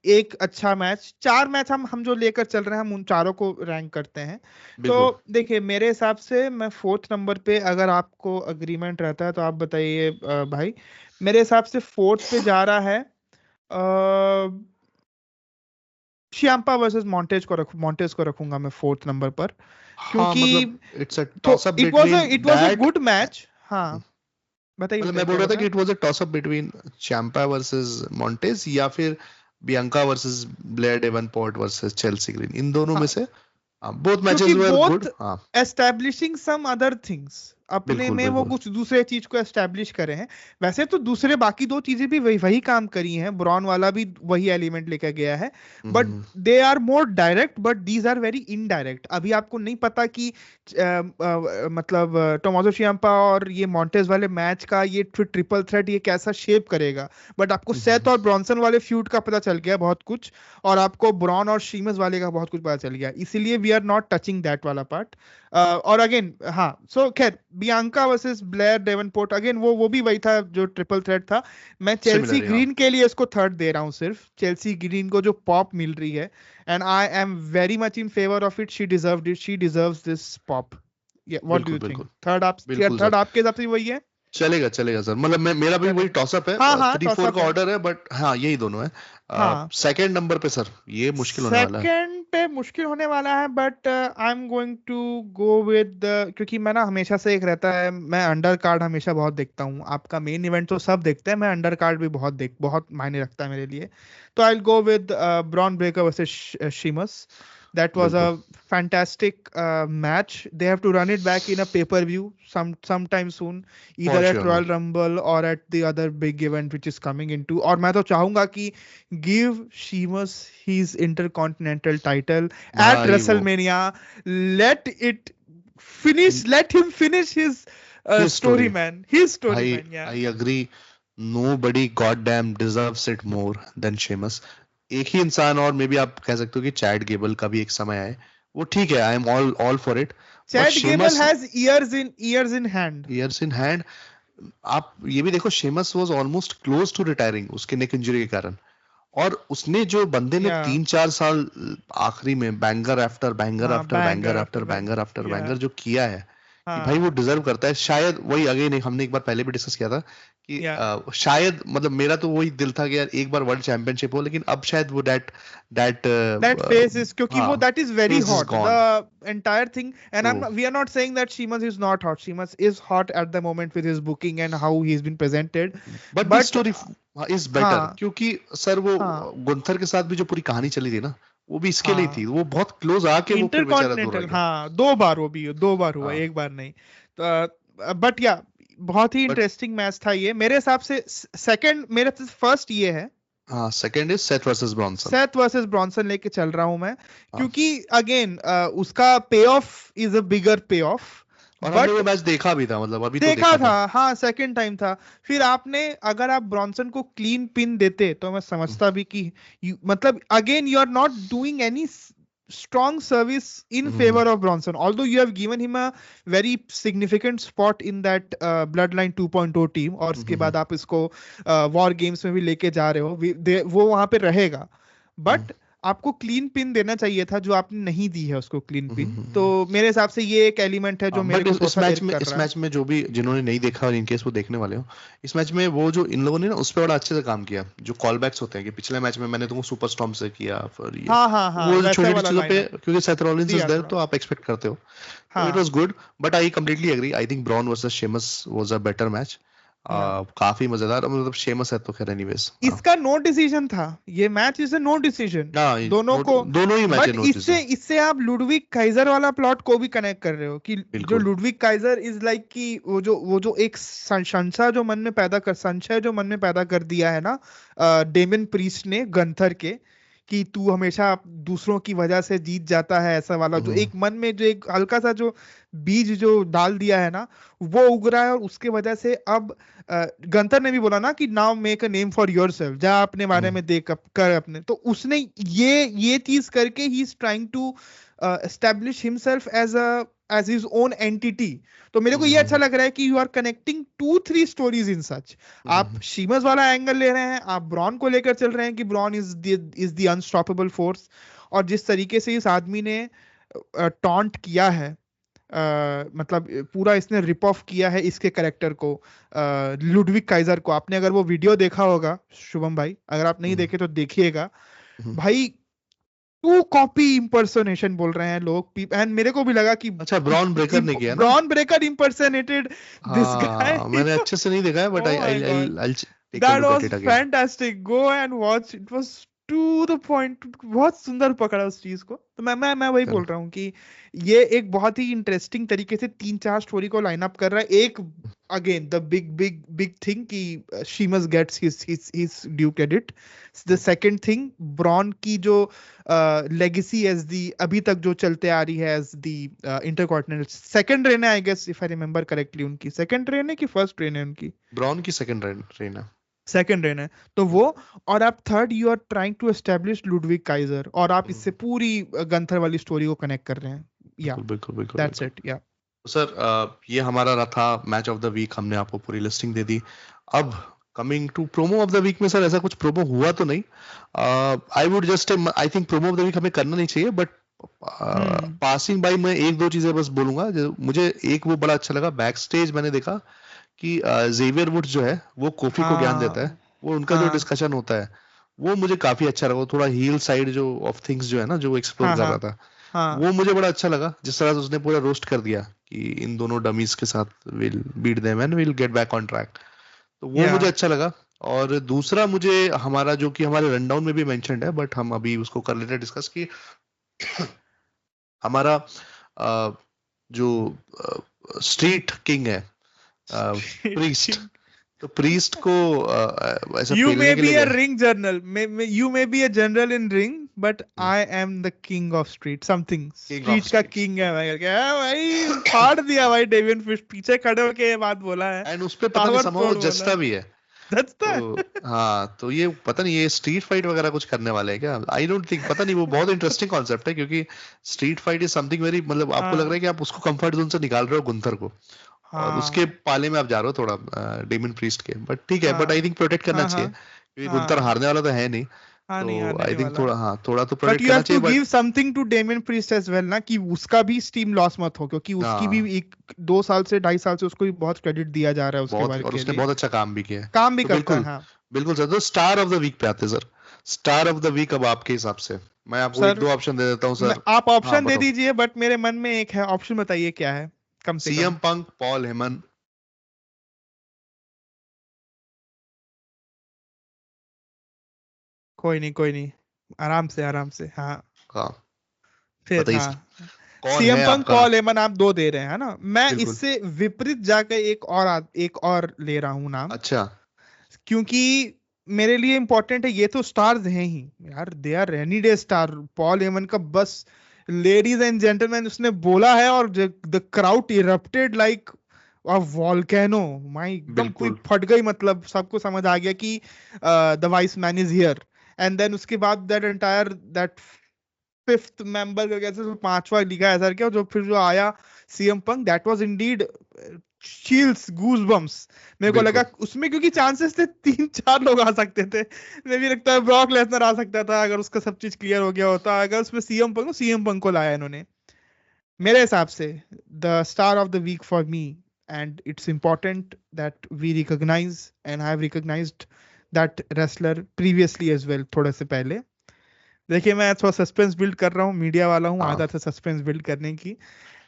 एक अच्छा मैच, 4 मैच हम जो लेकर चल रहे हैं हम उन चारों को रैंक करते हैं। तो बिल्कुल। देखिए, मेरे हिसाब से मैं 4th नंबर पे, अगर आपको अग्रीमेंट रहता है तो आप बताइए भाई। मेरे हिसाब से 4th पे जा रहा है शियाम्पा वर्सेस मॉन्टेज को रखूंगा मैं 4th नंबर पर, हाँ क्योंकि मतलब इट्स अ तो toss up between it was a that, good match. हाँ, बताइए मतलब मैं बताइए बोल क्या रहा था बोल कि रहे हैं। It was a toss up between Ciampa versus Montez, या फिर Bianca versus Blair Davenport versus Chelsea Green, इन दोनों में हाँ, से बोथ क्योंकि मैचेस वर गुड। बोथ हाँ। Establishing some other things. अपने बिल्कुल में वो बिल्कुल कुछ दूसरे चीज को एस्टेब्लिश करे हैं। वैसे तो दूसरे बाकी दो चीजें भी वही वही काम करी हैं, ब्रॉन वाला भी वही एलिमेंट लेकर गया है, but hmm, they are more direct, but these are very indirect. अभी आपको नहीं पता कि मतलब टोमासो चियाम्पा और ये मॉन्टेज वाले मैच का ये ट्रिपल थ्रेट ये कैसा शेप करेगा, बट आपको सेथ हम्म, और ब्रॉनसन वाले फ्यूड का पता चल गया बहुत कुछ, और आपको ब्रॉन और शीमस वाले का बहुत कुछ पता चल गया, इसीलिए we are not touching that वाला पार्ट। और अगेन हाँ, सो खैर Bianca versus Blair Davenport, again वो भी वही था जो ट्रिपल थ्रेट था। मैं चेल्सी सिमिलर, हाँ। ग्रीन के लिए इसको थर्ड दे रहा हूँ, सिर्फ चेल्सी ग्रीन को जो पॉप मिल रही है, and I am very much in favour of it, she deserved it, she deserves this pop. What do बिल्कुल यू थिंक? बिल्कुल थर्ड आप, बिल्कुल थर्ड सर, आपके हिसाब से वही है? चलेगा चलेगा सर, मतलब मैं, मेरा भी वही चलेगा, टॉसअप है, हाँ हाँ, 3-4 टॉसअप का है। ऑर्डर है, बट हाँ यही दोनों है। हाँ, सेकंड नंबर पे सर ये मुश्किल होने वाला है। सेकंड पे मुश्किल होने वाला है, but I am going to go with, क्योंकि मैं ना हमेशा से एक रहता है, मैं अंडर कार्ड हमेशा बहुत देखता हूँ, आपका मेन इवेंट तो सब देखते हैं, मैं अंडर कार्ड भी बहुत मायने रखता है मेरे लिए। तो I will go with Bron Breakker versus Sheamus. That was बिल्कुल, a fantastic match. They have to run it back in a pay-per-view sometime soon, either for at sure Royal sir. Rumble or at the other big event which is coming into. और मैं तो चाहूंगा कि give Sheamus his Intercontinental title at भाई वो WrestleMania. Let it finish. Let him finish his his story, story, man. His story, भाई man. Yeah. I agree, nobody goddamn deserves it more than Sheamus. एक ही इंसान, और may be आप कह सकते हो कि चैड गेबल का भी एक समय आए, वो ठीक है, I am all for it, but Chad Gable Sheamus has years in hand. Years in hand. आप ये भी देखो, Sheamus was almost close to retiring उसके नेक इंजरी के कारण, और उसने जो बंदे ने Yeah. 3-4 साल आखिरी में बैंगर आफ्टर बैंगर हाँ, after banger banger after after banger banger. After Yeah. Banger जो किया है, कि भाई वो हाँ. डिजर्व करता है शायद। वही अगेन हमने एक बार पहले भी डिस्कस किया था कि Yeah. शायद, मतलब मेरा तो वही दिल था कि यार एक बार वर्ल्ड चैंपियनशिप हो, लेकिन अब शायद वो that that That phase is, क्योंकि हाँ, वो that is very phase is hot, gone. the entire thing, and true, we are not saying that Sheamus is not hot. Sheamus is hot at the moment with his booking and how he's been presented, but the but story is better, हाँ क्योंकि sir वो हाँ Gunther के साथ भी जो पूरी कहानी चली थी ना, वो भी इसके लिए थी, हाँ, वो बहुत क्लोज आके वो फिर बेचारा दूर रह इंटरकॉन्टिनेंटल, गया। हाँ, 2 बार वो भी, 2 बार हुआ, हाँ, 1 बार नहीं। तो बट या, बहुत ही बट इंटरेस्टिंग मैच था ये मेरे हिसाब से। सेकंड, मेरे फर्स्ट ये है, हाँ, second is Seth versus Bronson. Seth versus Bronson लेके चल रहा हूं मैं, हाँ, क्योंकि अगेन उसका पे ऑफ इज अ बिगर पे ऑफ। और हमने वो बट मैच देखा भी था, मतलब अभी तो देखा देखा था, था। हाँ, सेकंड टाइम था। फिर आपने, अगर आप ब्रॉनसन को क्लीन पिन देते तो मैं समझता भी कि मतलब again you are not doing any strong service in favor of Bronson, although you have given him a very significant spot in that Bloodline 2.0 team, और उसके बाद आप इसको War Games में भी लेके जा रहे हो, वो वहां पे रहेगा, बट आपको क्लीन पिन देना चाहिए था, जो आपने नहीं दी है उसको क्लीन पिन। तो मेरे हिसाब से ये एक एलिमेंट है जो मेरे बट को थोड़ा इस सा मैच इरिट में, कर इस रहा है। मैच में जो भी जिन्होंने नहीं देखा और इनकेस वो देखने वाले हो, इस मैच में वो जो इन लोगों ने ना उस पर बड़ा अच्छे से काम किया, जो कॉल बैक्स होते हैं, कि पिछले मैच में मैंने तुमको सुपर स्टॉर्म से किया, फिर ये हाँ हाँ हाँ, वो जो वैसे छोटी छोटी वाला चीजों पे, लाइनअप क्योंकि सेथ रॉलिंस इज दिया देयर थोड़ा। तो आप एक्सपेक्ट करते हो, तो इट हाँ was good. But I completely agree, I think Bron versus Sheamus was a better match. या, काफी मजेदार, मतलब शेमस है तो खैर एनीवेज। इसका नो डिसीजन था, ये मैच इज नो डिसीजन हाँ, दोनों को। दोनों ही मैच है बट नो इससे डिसीजन। इससे आप लुडविग काइजर वाला प्लॉट को भी कनेक्ट कर रहे हो, कि जो बिल्कुल। लुडविग काइजर इज लाइक कि वो जो एक संशय जो मन में पैदा कर दिया है ना डेमन प्रीस्ट ने गंथर के, कि तू हमेशा दूसरों की वजह से जीत जाता है, ऐसा वाला जो एक मन में जो एक हल्का सा जो बीज जो डाल दिया है ना, वो उग रहा है, और उसके वजह से अब गंतर ने भी बोला ना कि now make a name for yourself, जा अपने बारे में देख कर अपने, तो उसने ये चीज करके ही is trying to establish himself as his own entity. तो मेरे को ये अच्छा लग रहा है कि you are connecting 2-3 stories in such. आप शीमस वाला एंगल ले रहे हैं, आप ब्रॉन को लेकर चल रहे हैं कि Bron is the unstoppable force, और जिस तरीके से इस आदमी ने टॉन्ट किया है, मतलब पूरा इसने रिप ऑफ किया है इसके कैरेक्टर को, लुडविग काइजर को। आपने अगर वो वीडियो देखा होगा शुभम भाई, अगर आप नहीं देखे तो देखिएगा भाई, टू कॉपी इंपर्सोनेशन बोल रहे हैं लोग, एंड मेरे को भी लगा कि अच्छा, ब्रॉन ब्रेकर ने किया ना? Bron Breakker impersonated this guy. मैंने अच्छे से नहीं देखा है, but Oh my God. I'll take a That look at was it again. fantastic. Go and watch. It was to the point, बहुत सुंदर पकड़ा उस चीज को। तो मैं वही बोल Correct. रहा हूँ कि ये एक बहुत ही इंटरेस्टिंग तरीके से 3-4 स्टोरी को लाइन अप कर रहा है। एक again the big big big thing कि she must gets his due credit. The second thing, Bron की जो लेगेसी एज दी अभी तक जो चलते आ रही है as the intercontinental second reign है, I guess if I remember correctly. उनकी सेकंड रेन है कि फर्स्ट रेन है उनकी? ब्राउन की सेकंड रेन है। सेकंड रेन है तो वो। और आप third, you are trying to establish Ludwig Kaiser, और आप इससे पूरी गंथर वाली स्टोरी को कनेक्ट कर रहे हैं। या बिल्कुल बिल्कुल बिल्कुल दैट्स बिल्कुल। इट। या तो सर ये हमारा रहा था मैच ऑफ द वीक, हमने आपको पूरी लिस्टिंग दे दी। अब coming to promo of the week में सर ऐसा कुछ प्रोमो हुआ तो नहीं। I would just I think promo of the week हमें करना नहीं चाहिए, बट पासिंग बाय मैं एक दो चीजें बस बोलूंगा। मुझे एक वो बड़ा अच्छा लगा, बैक स्टेज मैंने देखा कि जेवियर वुड्स जो है वो कोफी को ज्ञान देता है। हाँ वो उनका जो हाँ डिस्कशन होता है वो मुझे काफी अच्छा लगा। वो थोड़ा हील साइड जो ऑफ थिंग्स जो है ना, जो एक्सप्लोर हाँ कर हाँ रहा था, हाँ वो मुझे बड़ा अच्छा लगा। जिस तरह से उसने पूरा रोस्ट कर दिया कि इन दोनों डमीज के साथ will beat them and will get back on track, तो वो या मुझे अच्छा लगा। और दूसरा मुझे हमारा जो कि हमारे रनडाउन में भी मेंशन्ड है, बट हम अभी उसको कर लेते हैं डिस्कस की हमारा अ, जो स्ट्रीट किंग है प्रीस्ट, तो प्रीस्ट को ऐसा यू पेलने मे के बी लिए अ गए। Ring general, you may be a general in ring, but I am the king of street something, king of street का स्ट्रीट्स किंग है मैं करके। हाँ भाई, फाड़ दिया भाई डेवियन फिश, पीछे खड़े होके ये बात बोला है। एंड उस पे पता नहीं पावर समहाउ वो प्रोड बोला जचता है। भी है। दस्ता तो है। हाँ, तो ये पता नहीं ये स्ट्रीट फाइट वगैरह कुछ करने वाले हैं क्या, आई डोंट थिंक, पता नहीं। वो बहुत इंटरेस्टिंग कॉन्सेप्ट है क्योंकि street fight is something very, मतलब आपको लग रहा हाँ है कि आप उसको कंफर्ट जोन से निकाल रहे हो गुंथर को, और उसके हाँ पाले में आप जा रहे हो थोड़ा डेमन प्रीस्ट के। बट ठीक है, बट आई हाँ थिंक प्रोटेक्ट करना हाँ चाहिए हाँ क्योंकि गुंथर हाँ हारने वाला तो है नहीं। हाँ, नहीं तो हारने आई नहीं थिंक वाला। थोड़ा, हाँ, थोड़ा तो बट प्रोटेक्ट यू हैव करना टू चाहिए, but give something to Damian Priest as well ना, कि उसका भी स्टीम लॉस मत हो, क्योंकि उसकी भी हाँ 1-2 साल से 2.5 साल से उसको भी बहुत क्रेडिट दिया जा रहा है उसके बहुत, बारे और के उसने लिए। बहुत अच्छा काम भी किया है। काम भी तो करता है बिल्कुल हाँ। बिल्कुल सर, तो स्टार ऑफ द वीक पे आते हैं sir. Star of the week अब आपके हिसाब से मैं आपको एक सर दो ऑप्शन दे देता हूँ सर। आप हाँ ऑप्शन दे बताओ। दीजिए, बट मेरे मन में एक है ऑप्शन, बताइए क्या है कम से सीएम कम। पंक, पॉल हेमन। कोई नहीं कोई नहीं, आराम से हाँ। हाँ फिर बताइए सर, हाँ, कौन सीएम है पंक आपका। पॉल एमन आप दो दे रहे हैं, है ना? मैं बिल्कुल। इससे विपरीत जाकर एक और ले रहा हूँ नाम, अच्छा। क्योंकि मेरे लिए इंपॉर्टेंट है। ये तो स्टार्स हैं ही यार, they are any day star. Paul Heyman का बस लेडीज एंड जेंटलमैन उसने बोला है, और the crowd erupted like a volcano. My एकदम पूरी बिल्कुल फट गई, मतलब सबको समझ आ गया कि the wise man is here. And then उसके बाद दैट फिफ्थ मेंबर का, कैसे तो पांचवा लिखा है सर क्या, जो फिर जो आया CM Punk, that was indeed chills goosebumps. मेरे को लगा बिल्कुल उसमें, क्योंकि चांसेस थे 3-4 लोग आ सकते थे। मुझे भी लगता है ब्रॉक लेसनर आ सकता था अगर उसका सब चीज क्लियर हो गया होता। अगर उसमें सीएम पंक को लाया इन्होंने, मेरे हिसाब से the star of the week for me. And it's important that we recognize, and I have recognized that wrestler previously as well, थोड़े से पहले। देखिए मैं थोड़ा सस्पेंस बिल्ड कर रहा हूँ, मीडिया वाला हूँ, हाँ, आदत है सस्पेंस बिल्ड करने की।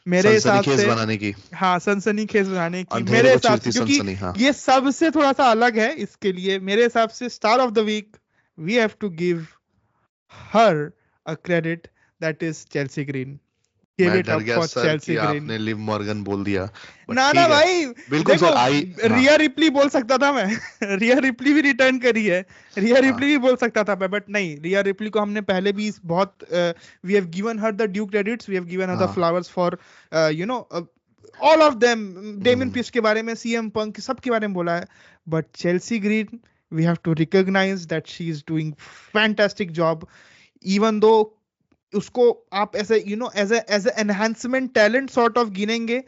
मेरे हिसाब सनसनीखेज से, बनाने की, हाँ, सनसनीखेज बनाने की अंधेरे मेरे को हिसाब से, चीरती क्योंकि सनसनी। हाँ ये सबसे थोड़ा सा अलग है। इसके लिए मेरे हिसाब से star of the week we have to give her a credit, that is Chelsea Green. Give मैं इट डर अप गया फॉर सर कि चेल्सी ग्रीन। आपने लिव मॉर्गन बोल दिया, बट ना ना ठीक है। भाई, बिल्कुल देखो, सर, आई, हाँ रिया रिप्ली बोल सकता था मैं। रिया रिप्ली भी रिटर्न करी है, रिया हाँ रिप्ली भी बोल सकता था मैं, बट नहीं, रिया रिप्ली को हमने पहले भी बहुत, we have given her the due credits, we have given her the हाँ। Flowers for you know all of them. Damian hmm, piece के बारे में, सीएम पंक, सबके बारे में बोला है, but Chelsea Green we have to recognise that she is doing fantastic job. Even though उसको आप ऐसे as enhancement talent sort of गिनेंगे,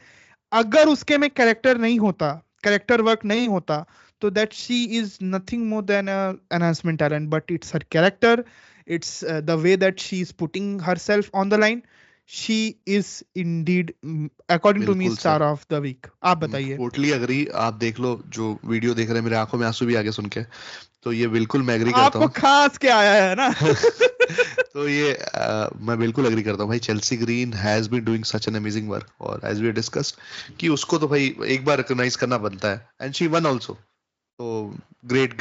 अगर उसके में कैरेक्टर नहीं होता, कैरेक्टर वर्क नहीं होता, तो that she is nothing more than enhancement talent. But it's her character, it's the way that she is putting her self on the line. She is indeed according to me बिल्कुल sir, star of the week. आप बताइए। Totally agree. आप देख लो जो video देख रहे हैं, मेरे आंखों में आंसू भी आ गए सुन के। तो ये बिल्कुल मैं एग्री करता आपको हूँ। खास के आया है ना? तो ये मैं बिल्कुल एग्री करता हूँ भाई, Chelsea Green has been doing such an amazing work, और एज वी डिस्कस्ड कि उसको तो भाई एक बार रिकॉग्नाइज करना बनता है, एंड शी वन आल्सो। तो ग्रेट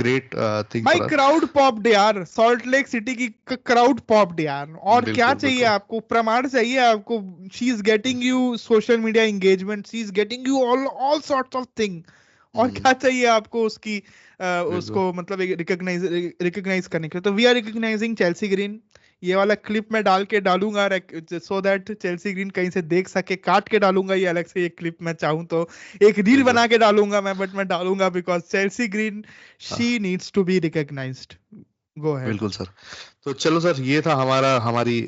थिंग भाई फॉर अस। क्राउड पॉप्ड यार, सॉल्ट लेक सिटी की क्राउड पॉप्ड यार, और क्या बिल्कुल चाहिए बिल्कुल। आपको, प्रमाण चाहिए आपको। She is getting you social media engagement, she is getting you all all sorts of thing. और हम्म, क्या चाहिए आपको उसकी बिल्कुल। उसको मतलब एक रिकॉग्नाइज करने के लिए। तो we are recognizing Chelsea Green. ये वाला क्लिप मैं डाल के डालूंगा सो दैट चेल्सी ग्रीन कहीं से देख सके, काट के डालूंगा ये अलग से ये क्लिप मैं चाहूँ तो। एक रील बिल्कुल बना के डालूंगा मैं, बट मैं डालूंगा बिकॉज चेल्सी ग्रीन, हाँ, she needs to be recognized. Go ahead. बिल्कुल सर। तो चलो सर, ये था हमारी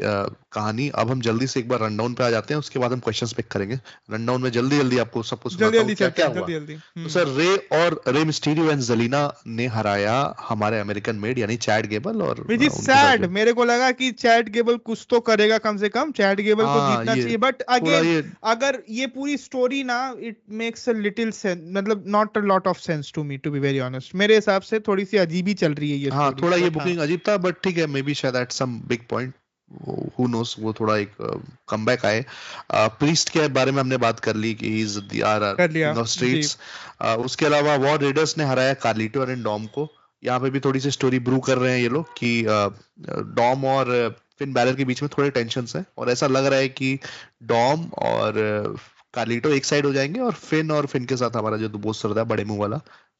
कहानी। अब हम जल्दी से एक बार रनडाउन पे आ जाते हैं, उसके बाद हम क्वेश्चंस पिक करेंगे। रनडाउन में जल्दी जल्दी आपको सबको जल्दी सुनाता हूँ जल्दी क्या चलते क्या हैं, हुआ। जल्दी जल्दी। तो sir, Rey Mysterio and Jelena ने हराया हमारे अमेरिकन मेड यानी चैड गेबल और विच इज उनके साथ सैड, जो। मेरे को लगा कि चैट गेबल कुछ तो करेगा, कम से कम चैट गेबल को हाँ, जीतना ये चाहिए, बट थोड़ा अगेन ये। अगर ये पूरी स्टोरी ना, it makes a little sense, मतलब not a lot of sense to me, to be very honest. मेरे हिसाब से थोड़ी सी अजीब ही चल रही है ये हाँ, स्टोरी, थोड़ा ये बट हाँ। बुकिंग अजीब था, बट ठीक है, मे बी शायद at some big point who knows वो थोड़ा एक कमबैक आए। प्रीस्ट के बारे में हमने बात कर ली कि ही इज द आर कर किंग लिया ऑफ जी। स्ट्रीट्स। उसके अलावा वॉर रेडर्स ने हराया कार्लिटो और डॉम को। यहाँ पे भी थोड़ी सी स्टोरी ब्रू कर रहे हैं ये लोग कि डॉम और फिन बैलर के बीच में थोड़े टेंशन्स हैं, और ऐसा लग रहा है कि डॉम और कार्लिटो एक साइड हो जाएंगे, और फिन के साथ हमारा जो दोस्त चल रहा है बड़े मुंह वाला,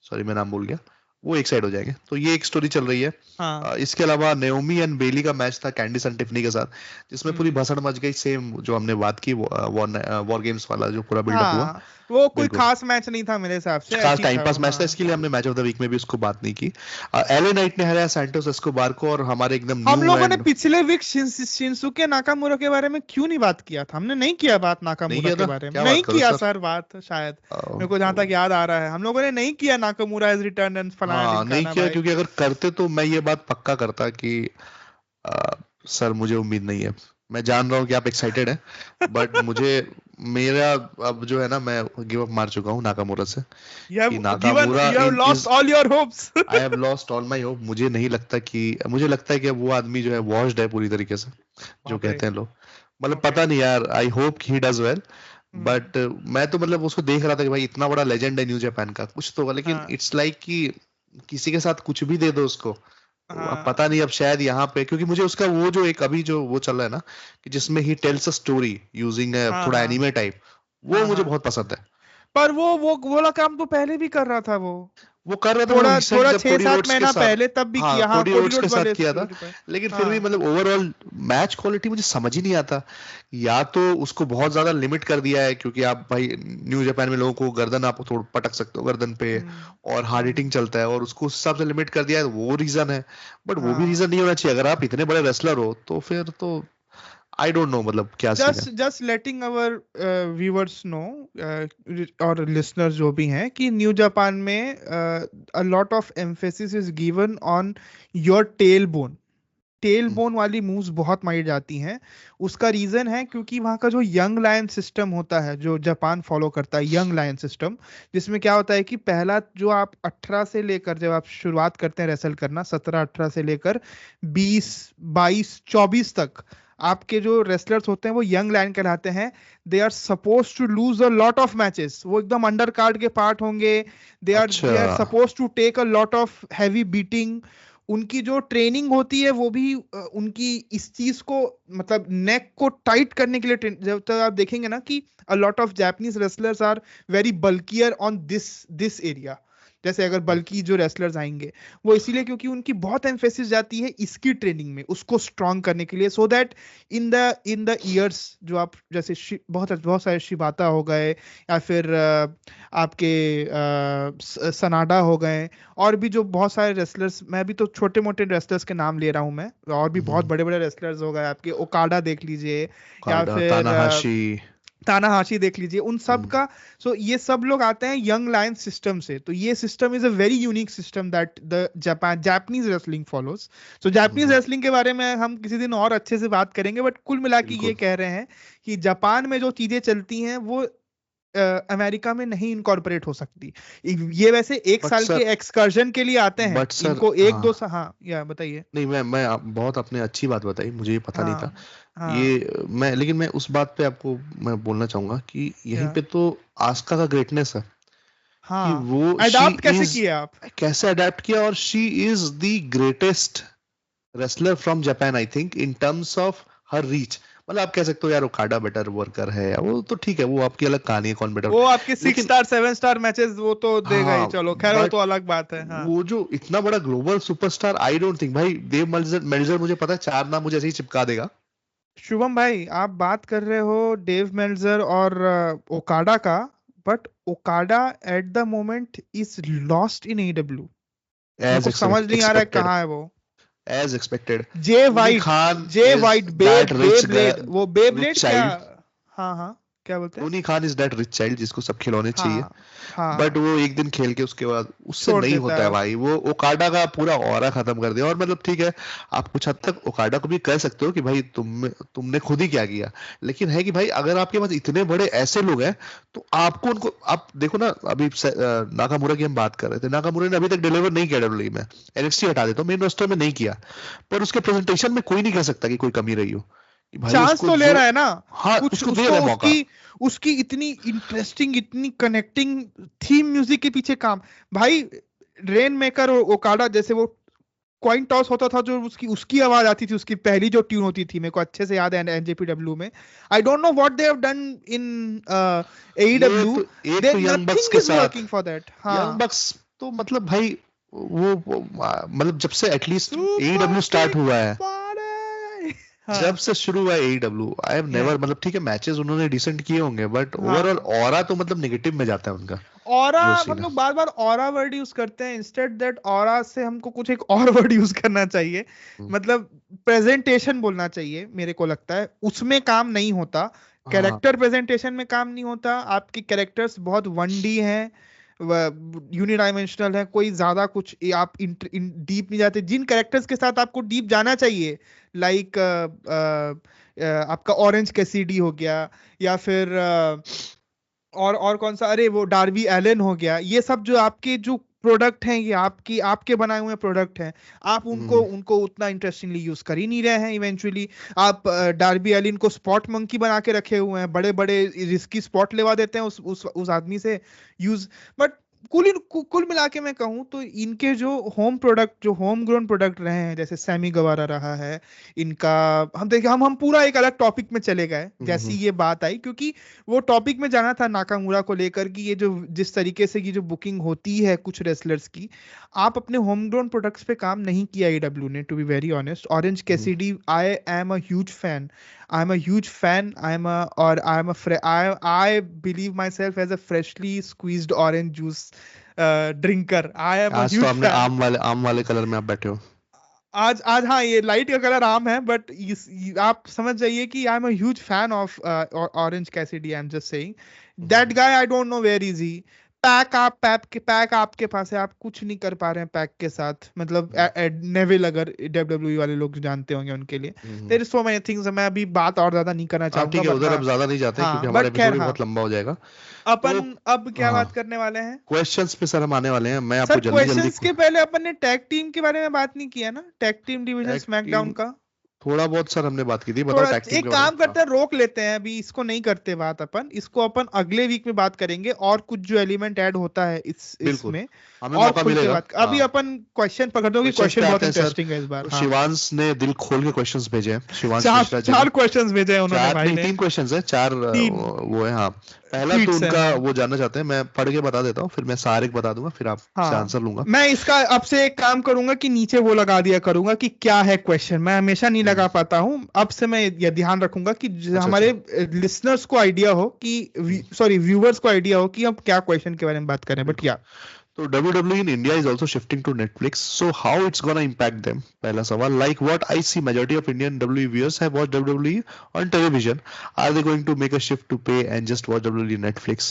सॉरी मैं नाम भूल गया, वो एक साइड हो जाएंगे। तो ये एक स्टोरी चल रही है। हाँ। इसके अलावा नेओमी एंड बेली का मैच था कैंडिस एंड टिफनी के साथ, जिसमें पूरी हम्म। भसड़ मच गई, सेम जो हमने बात की वॉर गेम्स वाला जो पूरा बिल्डअप हुआ। हाँ, वो कोई बिल्कुल खास मैच नहीं था मेरे हिसाब से, खास ऐसे ही टाइम था पास वो। मैच था, हाँ, इसके लिए हमने मैच ऑफ द वीक में भी उसको बात नहीं की। एले नाइट ने हराया सैंटोस एस्कोबार को, और हमारे एकदम हम न्यू लोगों ने एंड। पिछले वीक शिंसुके नाकामुरा के बारे में क्यों नहीं बात किया था? हमने नहीं किया बात नहीं नाकामुरा किया के था, बारे में, क्या नहीं बात करो किया सर। सर बात, शायद मेरे को जहां तक तो याद आ रहा है हम लोगों ने नहीं किया नाकामुरा इज रिटर्न एंड फलाना हाँ, नहीं ढिमकाना किया, भाई। क्योंकि अगर करते तो मैं ये बात पक्का करता कि सर मुझे उम्मीद नहीं है। मैं जान रहा हूँ कि आप एक्साइटेड हैं, बट मुझे, मेरा अब जो है ना, मैं गिव अप मार चुका हूँ नाकामुरा से। कि Nakamura you have in lost is all your hopes. I have lost all my hope. मुझे लगता है कि अब वो आदमी जो है वॉश्ड है पूरी तरीके से, जो बाप रे। कहते हैं लोग। मतलब ओके। पता नहीं यार, I hope he does well. Hmm. But मैं तो मतलब उसको देख रहा था कि भाई इतना बड़ा लेजेंड है न्यू जापान का, कुछ तो होगा, लेकिन हाँ इट्स लाइक कि किसी के साथ कुछ भी दे दो उसको। तो अब पता हाँ नहीं, अब शायद यहाँ पे, क्योंकि मुझे उसका वो जो एक अभी जो वो चल रहा है ना, कि जिसमें he tells a story using हाँ थोड़ा हाँ एनीमे टाइप, वो हाँ मुझे हाँ। बहुत पसंद है। पर वो वाला काम तो पहले भी कर रहा था वो, वो कर रहा था, वो थोड़ा रिसेंट थोड़ा जब छह कोडी सात रोड्स के महीना साथ। पहले तब भी हाँ, किया, हाँ कोडी कोडी रोड्स के रोड्स साथ वाले किया था। स्टोरी पर। लेकिन फिर भी हाँ मतलब ओवरऑल मैच क्वालिटी मुझे समझ ही नहीं आता। या तो उसको बहुत ज्यादा लिमिट कर दिया है, क्योंकि आप भाई न्यू जापान में लोगों को गर्दन आप थोड़ा पटक सकते हो गर्दन पे, और हार्ड हिटिंग हम्म। चलता है, और उसको उस हिसाब से लिमिट कर दिया है, वो रीजन है। बट वो भी हाँ, रीजन नहीं होना चाहिए, अगर आप इतने बड़े रेसलर हो तो फिर तो आई डोंट नो मतलब क्या सीन है। Just letting our viewers know और लिसनर्स जो भी हैं, कि न्यू जापान में a lot of emphasis is given on your tail bone. Tail hmm, bone वाली मूव्स बहुत मारी जाती हैं। उसका रीजन है क्योंकि वहाँ का जो यंग लायन सिस्टम होता है, जो जापान फॉलो करता है, यंग लायन सिस्टम, जिसमें क्या होता है कि पहला जो आप 18 से लेकर, जब आप शुरुआत करते हैं रेसल करना, 17-18 से लेकर 20-22-24 तक, आपके जो रेसलर्स होते हैं वो यंग लायन कहलाते हैं। They are suppose to lose a lot of matches, वो एकदम अंडर कार्ड के पार्ट होंगे। अच्छा। They are suppose to take a lot of heavy beating. उनकी जो ट्रेनिंग होती है वो भी उनकी इस चीज को, मतलब नेक को टाइट करने के लिए जब तक आप देखेंगे ना कि a lot of Japanese wrestlers are very bulkier on this this area. जैसे अगर बल्कि जो रेसलर्स आएंगे, वो इसीलिए क्योंकि उनकी बहुत एम्फेसिस जाती है इसकी ट्रेनिंग में, उसको स्ट्रांग करने के लिए, so that in the years, जो आप जैसे बहुत बहुत सारे शिबाता हो गए, या फिर आपके सनाडा हो गए, और भी जो बहुत सारे रेसलर्स, मैं भी तो छोटे मोटे रेसलर्स के नाम ले रहा हूँ मैं, और भी बहुत बड़े बड़े रेसलर्स हो गए आपके, ओकाडा देख लीजिए, या कार्डा फिर तानाहाशी। तानाहाशी देख लीजिए, उन सब हम्म, का। सो ये सब लोग आते हैं यंग लायन सिस्टम से। तो ये system is a very unique system that the Japanese wrestling follows. So Japanese hmm, wrestling के बारे में हम किसी दिन और अच्छे से बात करेंगे, बट कुल मिला के ये बिल्कुल। कह रहे हैं कि जापान में जो चीजें चलती हैं वो अमेरिका में नहीं इनकॉर्पोरेट हो सकती। ये वैसे एक बट साल के सर एक्सकर्जन के लिए आते हैं, बट सर इनको एक दो हाँ, हाँ, या बताइए। नहीं बहुत आपने अच्छी बात बताई, मुझे ये पता नहीं था। हाँ हाँ। ये लेकिन मैं उस बात पे आपको मैं बोलना चाहूंगा कि यहीं क्या? पे तो आस्का का ग्रेटनेस है। कि हाँ, वो शी अडॉप्ट कैसे इज किए आप? कैसे अडेप्ट किया, और she is the greatest wrestler from Japan I think in terms of her reach. मतलब आप कह सकते हो यार ओकाडा बेटर वर्कर है, वो तो ठीक है, वो आपकी अलग कहानी है कौन बेटर। वो आपके 6 लेकिन स्टार 7 स्टार मैचेस वो तो देगा ही, हाँ, चलो खैर वो बट तो अलग बात है। हाँ, वो जो इतना बड़ा global superstar, I don't think भाई देव मेल्जर मेल्जर मुझे पता है चार नाम मुझे ऐसे ही चिपका देगा। शुभम भाई आप बात कर रहे हो डेव मेल्जर और ओकाडा का, but Okada at the moment is lost in AEW. मेरे एज को समझ नहीं आ रहा है एक्सपेक्टेड, कहाँ है वो। As expected. J Tony white, Khan J is white, that bay rich blade, वो बे रिच ब्लेड क्या? चाइल्ड। हाँ हाँ, क्या बोलते हैं? Tony Khan is that rich child जिसको सब खिलौने चाहिए, हाँ हाँ, बट वो एक दिन खेल के उसके बाद उससे छोड़ नहीं देता होता है है। भाई। वो ओकाडा का पूरा ऑरा खत्म कर दिया। और मतलब ठीक है, आप कुछ हद तक ओकाडा को भी कह सकते हो कि भाई तुमने खुद ही क्या किया, लेकिन है कि भाई अगर आपके पास इतने बड़े ऐसे लोग हैं तो आपको उनको, आप देखो ना अभी नाकामुरा की हम बात कर रहे थे, नाकामुरा ने अभी तक डिलीवर नहीं किया डब्ल्यूई में। एनएक्सटी हटा देता हूँ, मेन रोस्टर में नहीं किया, पर उसके प्रेजेंटेशन में कोई नहीं कह सकता कि कोई कमी रही हो, कि भाई चांस उसको तो ले जो, रहा है ना, हाँ कुछ उसको दे उसको रहे हैं मौका। उसकी उसकी इतनी इंटरेस्टिंग, इतनी कनेक्टिंग थीम म्यूजिक के पीछे काम। भाई रेन मेकर और ओकाडा जैसे वो कॉइन टॉस होता था, जो उसकी उसकी आवाज आती थी, उसकी पहली जो ट्यून होती थी, मेरे को अच्छे से याद है एनजेपीडब्ल्यू में। आई don't know what they have done in ये एईडब्ल्यू, तो एक दे तो यंग बक्स नथिंग के इज साथ, वर्किंग फॉर दैट। यंग हाँ, बक्स तो मतलब भाई मतलब जब से एटलीस्ट सुपर एडब्ल्यू स्टार्ट किक हुआ है, पारे। जब हाँ, से शुरू हुआ है एडब्ल्यू, आई हैव या, नेवर, मतलब ठीक है मैचेस उन्होंने डिसेंट किए होंगे, बट ओवरऑल हाँ। ऑरा तो मतलब नेगेटिव में जाता है उनका ऑरा, जो सीन हम है। लोग बार बार ऑरा वर्ड यूज करते हैं, इंस्टेड दैट ऑरा से हमको कुछ एक और वर्ड यूज करना चाहिए। हम्म, मतलब प्रेजेंटेशन बोलना चाहिए, मेरे को लगता है उसमें काम नहीं होता। हाँ कैरेक्टर प्रेजेंटेशन में काम नहीं होता, आपके कैरेक्टर्स बहुत 1D हैं, यूनिडायमेंशनल है, कोई ज्यादा कुछ आप डीप नहीं जाते जिन कैरेक्टर्स के साथ आपको डीप जाना चाहिए। लाइक आपका ऑरेंज कैसिडी हो गया, या फिर और कौन सा, अरे वो डार्बी एलन हो गया। ये सब जो आपके जो प्रोडक्ट हैं, ये आपके बनाए हुए प्रोडक्ट हैं, आप उनको हम्म, उनको उतना इंटरेस्टिंगली यूज कर ही नहीं रहे हैं इवेंचुअली। आप डार्बी एलिन को स्पॉट मंकी बना के रखे हुए हैं, बड़े बड़े रिस्की स्पॉट लेवा देते हैं उस आदमी से यूज। बट कुल मिला के मैं कहूँ तो इनके जो होम प्रोडक्ट, जो होम ग्रोन प्रोडक्ट रहे हैं, जैसे सैमी गवारा रहा है इनका। हम देखिए, हम पूरा एक अलग टॉपिक में चले गए जैसी हम्म, ये बात आई, क्योंकि वो टॉपिक में जाना था नाकामुरा को लेकर, कि ये जो जिस तरीके से ये जो बुकिंग होती है कुछ रेसलर्स की, आप अपने होम ग्रोन प्रोडक्ट्स पे काम नहीं किया एडब्ल्यू ने, to be very honest. Orange hmm, Cassidy, I am a huge fan, I am a huge fan, I believe myself as a freshly squeezed orange juice drinker. I am a आज तो huge हमने fan. आम वाले colour में आप बैठे हो। आज आज हाँ, ये लाइट का कलर आम है, बट आप समझ जाइए कि I am a huge fan of Orange Cassidy. I am just saying that hmm, guy, I don't know where is he. Pack आपके पास है, आप कुछ नहीं कर पा रहे हैं पैक के साथ। मतलब हम्म, नेविल, अगर डब्ल्यूडब्ल्यू वाले लोग जानते होंगे उनके लिए, hmm. There is so many things. मैं अभी बात और ज्यादा नहीं करना हाँ चाहूंगा ठीक है, उधर वरना। अब ज्यादा नहीं जाते हैं क्योंकि हाँ, हमारा बट एपिसोड खैर भी हाँ, बहुत लंबा हो जाएगा। अपन तो अब क्या हाँ, बात करने वाले हैं? क्वेश्चंस पे सर हम आने वाले हैं, मैं सर आपको जल्दी जल्दी क्वेश्चंस के पहले अपन ने टैग टीम के बारे में बात नहीं किया ना, tag team division tag SmackDown team का। थोड़ा बहुत सर हमने बात की थी, बताओ थोड़ा टैग टीम के एक बारे में। काम हाँ करते हैं, रोक लेते हैं अभी, इसको नहीं करते बात अपन, इसको अपन अगले वीक में बात करेंगे, और कुछ जो एलिमेंट ऐड होता है बिल्कुल, इसमें हमें और मौका खुल के मिलेगा। बात। अभी हाँ, अपन क्वेश्चन पकड़ दो कि क्वेश्चंस पे क्वेश्चन बहुत आते हैं सर। इंटरेस्टिंग है इस बार। तो हाँ, शिवांश ने दिल खोल के क्वेश्चंस भेजे हैं, शिवांश चार मिश्रा जी ने। चार क्वेश्चंस भेजे हैं उन्होंने चार भाई नहीं, ने। 3 क्वेश्चंस है, चार तीन वो है हाँ। पहला तो ट्वीट्स है, उनका हाँ। वो जानना चाहते हैं, मैं पढ़ के बता देता हूँ, फिर मैं सारे बता दूंगा, फिर आपसे हाँ, आंसर लूंगा। मैं इसका अब से एक काम करूंगा कि नीचे वो लगा दिया करूंगा कि क्या है क्वेश्चन। मैं हमेशा नहीं हम्म, लगा पाता हूँ, अब से मैं ये ध्यान रखूंगा कि अच्छा हमारे अच्छा। लिसनर्स को आइडिया हो कि, सॉरी, व्यूवर्स को आइडिया हो कि हम क्या क्वेश्चन के बारे में बात करें। बट बिल्कुल। या, तो WWE in India is also shifting to Netflix. So how it's gonna impact them? पहला सवाल, like what I see majority of Indian WWE viewers have watched WWE on television. Are they going to make a shift to pay and just watch WWE Netflix?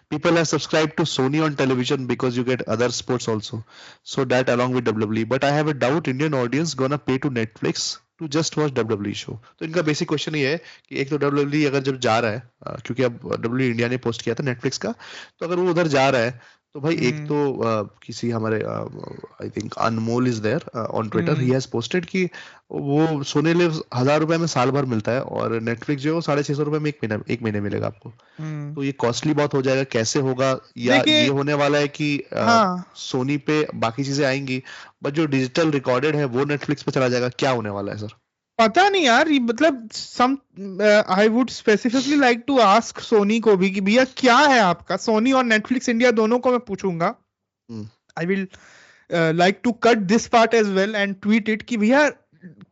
People have subscribed to Sony on television because you get other sports also. So that along with WWE. But I have a doubt Indian audience gonna pay to Netflix to just watch WWE show. तो इनका basic question ये है कि एक तो WWE अगर जब जा रहा है, क्योंकि अब WWE इंडिया ने पोस्ट किया था नेटफ्लिक्स का, तो अगर वो उधर जा रहा है तो भाई एक तो किसी हमारे I think Anmol is there on Twitter, he has posted कि वो सोनी लिव 1,000 रुपए में साल भर मिलता है और नेटफ्लिक्स जो है वो 650 रुपए में एक महीने मिलेगा आपको। तो ये कॉस्टली बहुत हो जाएगा, कैसे होगा? या देखिए ये होने वाला है कि हाँ सोनी पे बाकी चीजें आएंगी बट जो डिजिटल रिकॉर्डेड है वो नेटफ्लिक्स पे चला जाएगा, क्या होने वाला है सर? पता नहीं यार, ये मतलब some I would specifically like to ask Sony को भी कि भैया क्या है आपका, सोनी और नेटफ्लिक्स इंडिया दोनों को मैं पूछूंगा। I will like to cut this part as well and tweet it कि भैया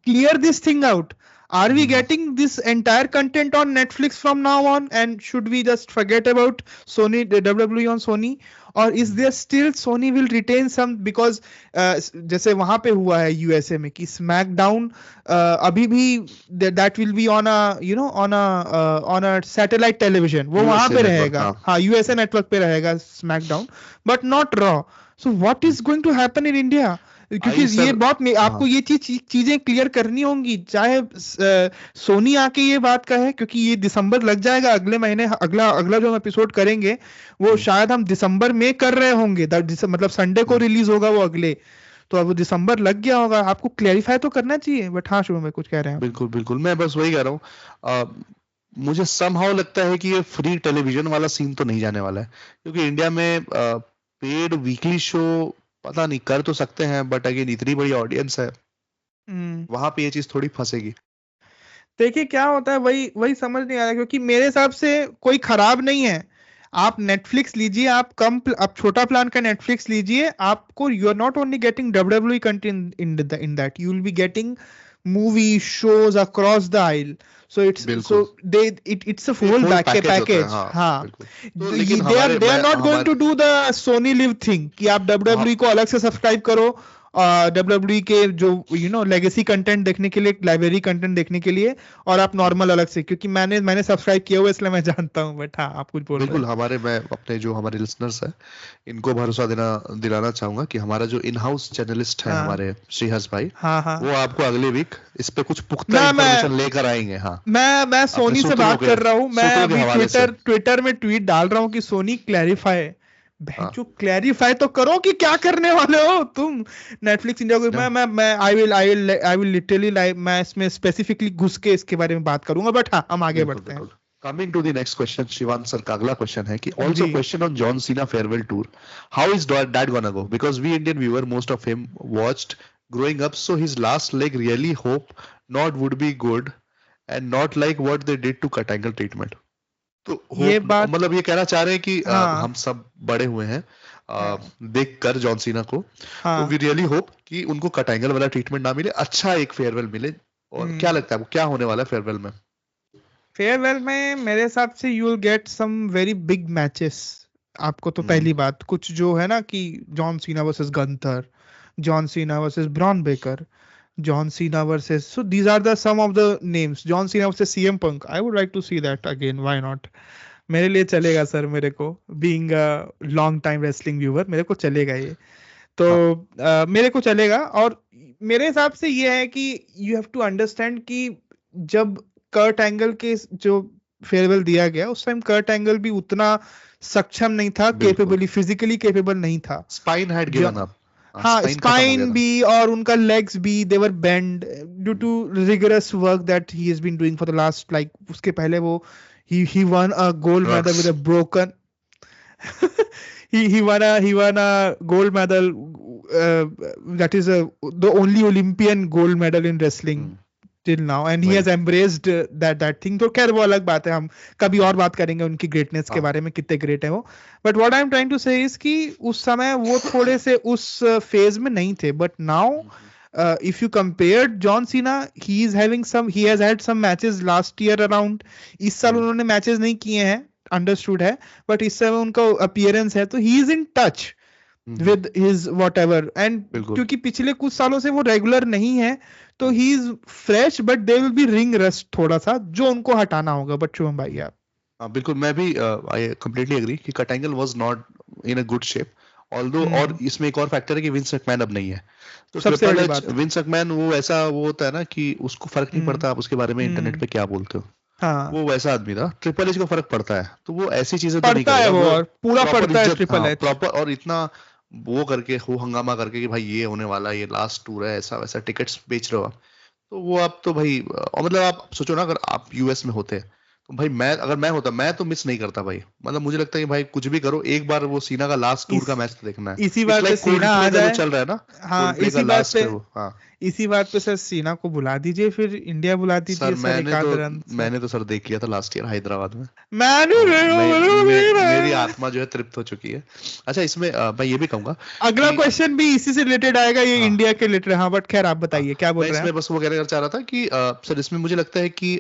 clear this thing out. Are we getting this entire content on Netflix from now on, and should we just forget about Sony, the WWE on Sony, or is there still Sony will retain some, because जैसे वहां पे हुआ है USA में कि SmackDown अभी भी that will be on a you know on a satellite television, वो वहां पे रहेगा, हाँ यूएसए नेटवर्क पे रहेगा SmackDown, but not Raw. So what is going to happen in India? क्योंकि ये बहुत आपको ये चीजें क्लियर करनी होंगी, चाहे सोनी आके ये बात कहे, क्योंकि ये दिसंबर लग जाएगा अगले महीने, अगला जो हम एपिसोड करेंगे वो शायद हम दिसंबर में कर रहे होंगे, मतलब संडे को रिलीज होगा वो अगले, तो अब दिसंबर लग गया होगा, आपको क्लैरिफाई तो करना चाहिए। बट हाँ शुभ में कुछ कह रहे हैं। बिल्कुल बिल्कुल, मैं बस वही कह रहा हूँ, मुझे समहाउ लगता है कि ये फ्री टेलीविजन वाला सीन तो नहीं जाने वाला है, क्योंकि इंडिया में पेड वीकली शो पता नहीं कर तो सकते हैं, बट अगेन इतनी बड़ी ऑडियंस है वहां पे ये चीज थोड़ी फंसेगी। देखिए क्या होता है, वही समझ नहीं आ रहा, क्योंकि मेरे हिसाब से कोई खराब नहीं है, आप नेटफ्लिक्स लीजिए, आप छोटा प्लान का नेटफ्लिक्स लीजिए, आपको you are not only getting WWE content in that, you will be getting movie shows across the aisle, so it's a full package। हाँ they are not going to do the Sony Live thing कि आप WWE को अलग से subscribe करो, WWE के जो legacy content देखने के लिए, लाइब्रेरी कंटेंट देखने के लिए, और आप नॉर्मल अलग से, क्योंकि मैंने सब्सक्राइब किया हुआ इसलिए मैं जानता हूँ। बट हाँ आप कुछ बोल रहे हैं। बिल्कुल, मैं अपने जो हमारे लिसनर्स है इनको भरोसा दिलाना चाहूंगा कि हमारा जो इन हाउस जर्नलिस्ट है हमारे श्रीहर्ष भाई, वो आपको अगले वीक इस पे कुछ पुख्ता इंफॉर्मेशन लेकर आएंगे। हाँ मैं सोनी से बात कर रहा हूँ, मैं अभी ट्विटर में ट्वीट डाल रहा हूँ कि सोनी क्लैरिफाई, जो क्लैरिफाई तो करो कि क्या करने वाले हो तुम नेटफ्लिक्स इंडिया को। मैं आई विल लिटरली मैं इसमें स्पेसिफिकली घुस के इसके बारे में बात करूंगा। बट हाँ हम आगे बढ़ते हैं। Coming to the next question, Shivan sir का अगला क्वेश्चन है कि also question on John Cena farewell tour. How is that gonna go? Because we Indian viewer, most of him watched growing up, so his last leg really hope not would be good and not like what they did to Kurt Angle treatment. तो ये बात मतलब ये कहना चाह रहे हैं कि हम सब बड़े हुए हैं देखकर जॉन सीना को, तो वी रियली होप कि उनको कट एंगल वाला ट्रीटमेंट ना मिले, अच्छा एक फेयरवेल मिले। और क्या लगता है वो क्या होने वाला है फेयरवेल में? फेयरवेल में मेरे हिसाब से you will get some very big matches. आपको तो पहली बात कुछ जो है ना कि John Cena versus Gunther, John Cena versus Bron Breakker, John Cena versus, so these are some of the names. John Cena versus CM Punk. I would like to see that again. Why not? मेरे लिए चलेगा sir, मेरे को being a long time wrestling viewer मेरे को चलेगा ये, तो मेरे को चलेगा। और मेरे हिसाब से ये है कि you have to understand कि जब कर्ट एंगल के जो फेयरवेल दिया गया उस टाइम कर्ट एंगल भी उतना सक्षम नहीं था, केपेबली फिजिकली केपेबल नहीं था, स्पाइन हैड गिवन अप। हाँ स्पाइन भी और उनका लेग्स भी, they were bend due to rigorous work that he has been doing for the last, like उसके पहले वो he won a gold medal with a broken he won a gold medal that is the only Olympian gold medal in wrestling till now, and he has embraced that thing. तो खैर वो अलग बात है, हम कभी और बात करेंगे उनकी ग्रेटनेस के बारे में, कितने ग्रेट है वो। But what I am trying to say is कि उस समय वो थोड़े से उस फेज में नहीं थे, but now if you compare John Cena, he has had some matches last year around. इस साल उन्होंने मैचेस नहीं किए हैं, अंडरस्टूड है, बट इस समय उनका अपीयरेंस है, तो he is in touch with his whatever, and क्योंकि पिछले कुछ सालों से वो रेगुलर नहीं है, तो he is fresh, but there will be ring rust थोड़ा सा जो उनको हटाना होगा। बट शुभम भाई आप? बिल्कुल, मैं भी आई कंप्लीटली एग्री कि cut angle was not in a good shape, although और इसमें एक और फैक्टर है कि विंस मैकमैन अब नहीं है, तो सबसे बड़ी बात विंस मैकमैन वो ऐसा वो होता है ना कि उसको फर्क नहीं पड़ता आप उसके बारे में इंटरनेट पे क्या बोलते हो। हाँ वो वैसा आदमी था। ट्रिपल एच को फर्क पड़ता है, तो वो ऐसी चीजें तो नहीं पड़ता है करेगा वो, वो। और पूरा प्रॉपर पड़ता है इज्जत, ट्रिपल हाँ एच। प्रॉपर, और इतना वो करके हो हंगामा करके कि भाई ये होने वाला है, ये लास्ट टूर है, ऐसा वैसा टिकट्स बेच रहे हो आप। तो वो आप तो भाई, और मतलब आप सोचो ना, अगर आप यूएस में होते तो भाई, मैं अगर मैं होता, मैं तो मिस नहीं करता भाई। मतलब मुझे लगता है कि भाई कुछ भी करो, एक बार वो सीना का लास्ट टूर इस का मैच तो देखना है। इसी इट्स बात पे लाइक कोल्ड सीना आ प्ले का जो जाए। चल रहा है ना, हाँ कोल्ड प्ले का लास्ट का वो, हाँ। इसी बात पे सर सीना को बुला दीजिए, फिर इंडिया बुला सर दीजिए सर, एक आध रन सर। मैंने तो सर देख लिया था लास्ट ईयर हैदराबाद में। मैं तो नहीं देखा, मेरी आत्मा जो है तृप्त हो चुकी है। अच्छा, इसमें मैं ये भी कहूंगा अगला कि क्वेश्चन भी इसी से रिलेटेड आएगा, ये हाँ इंडिया के रिलेटेड। हाँ बट खैर आप हाँ, बताइए क्या बोल मैं रहे हैं इसमें आप। बस वो कहना चाह रहा था कि सर इसमें मुझे लगता है कि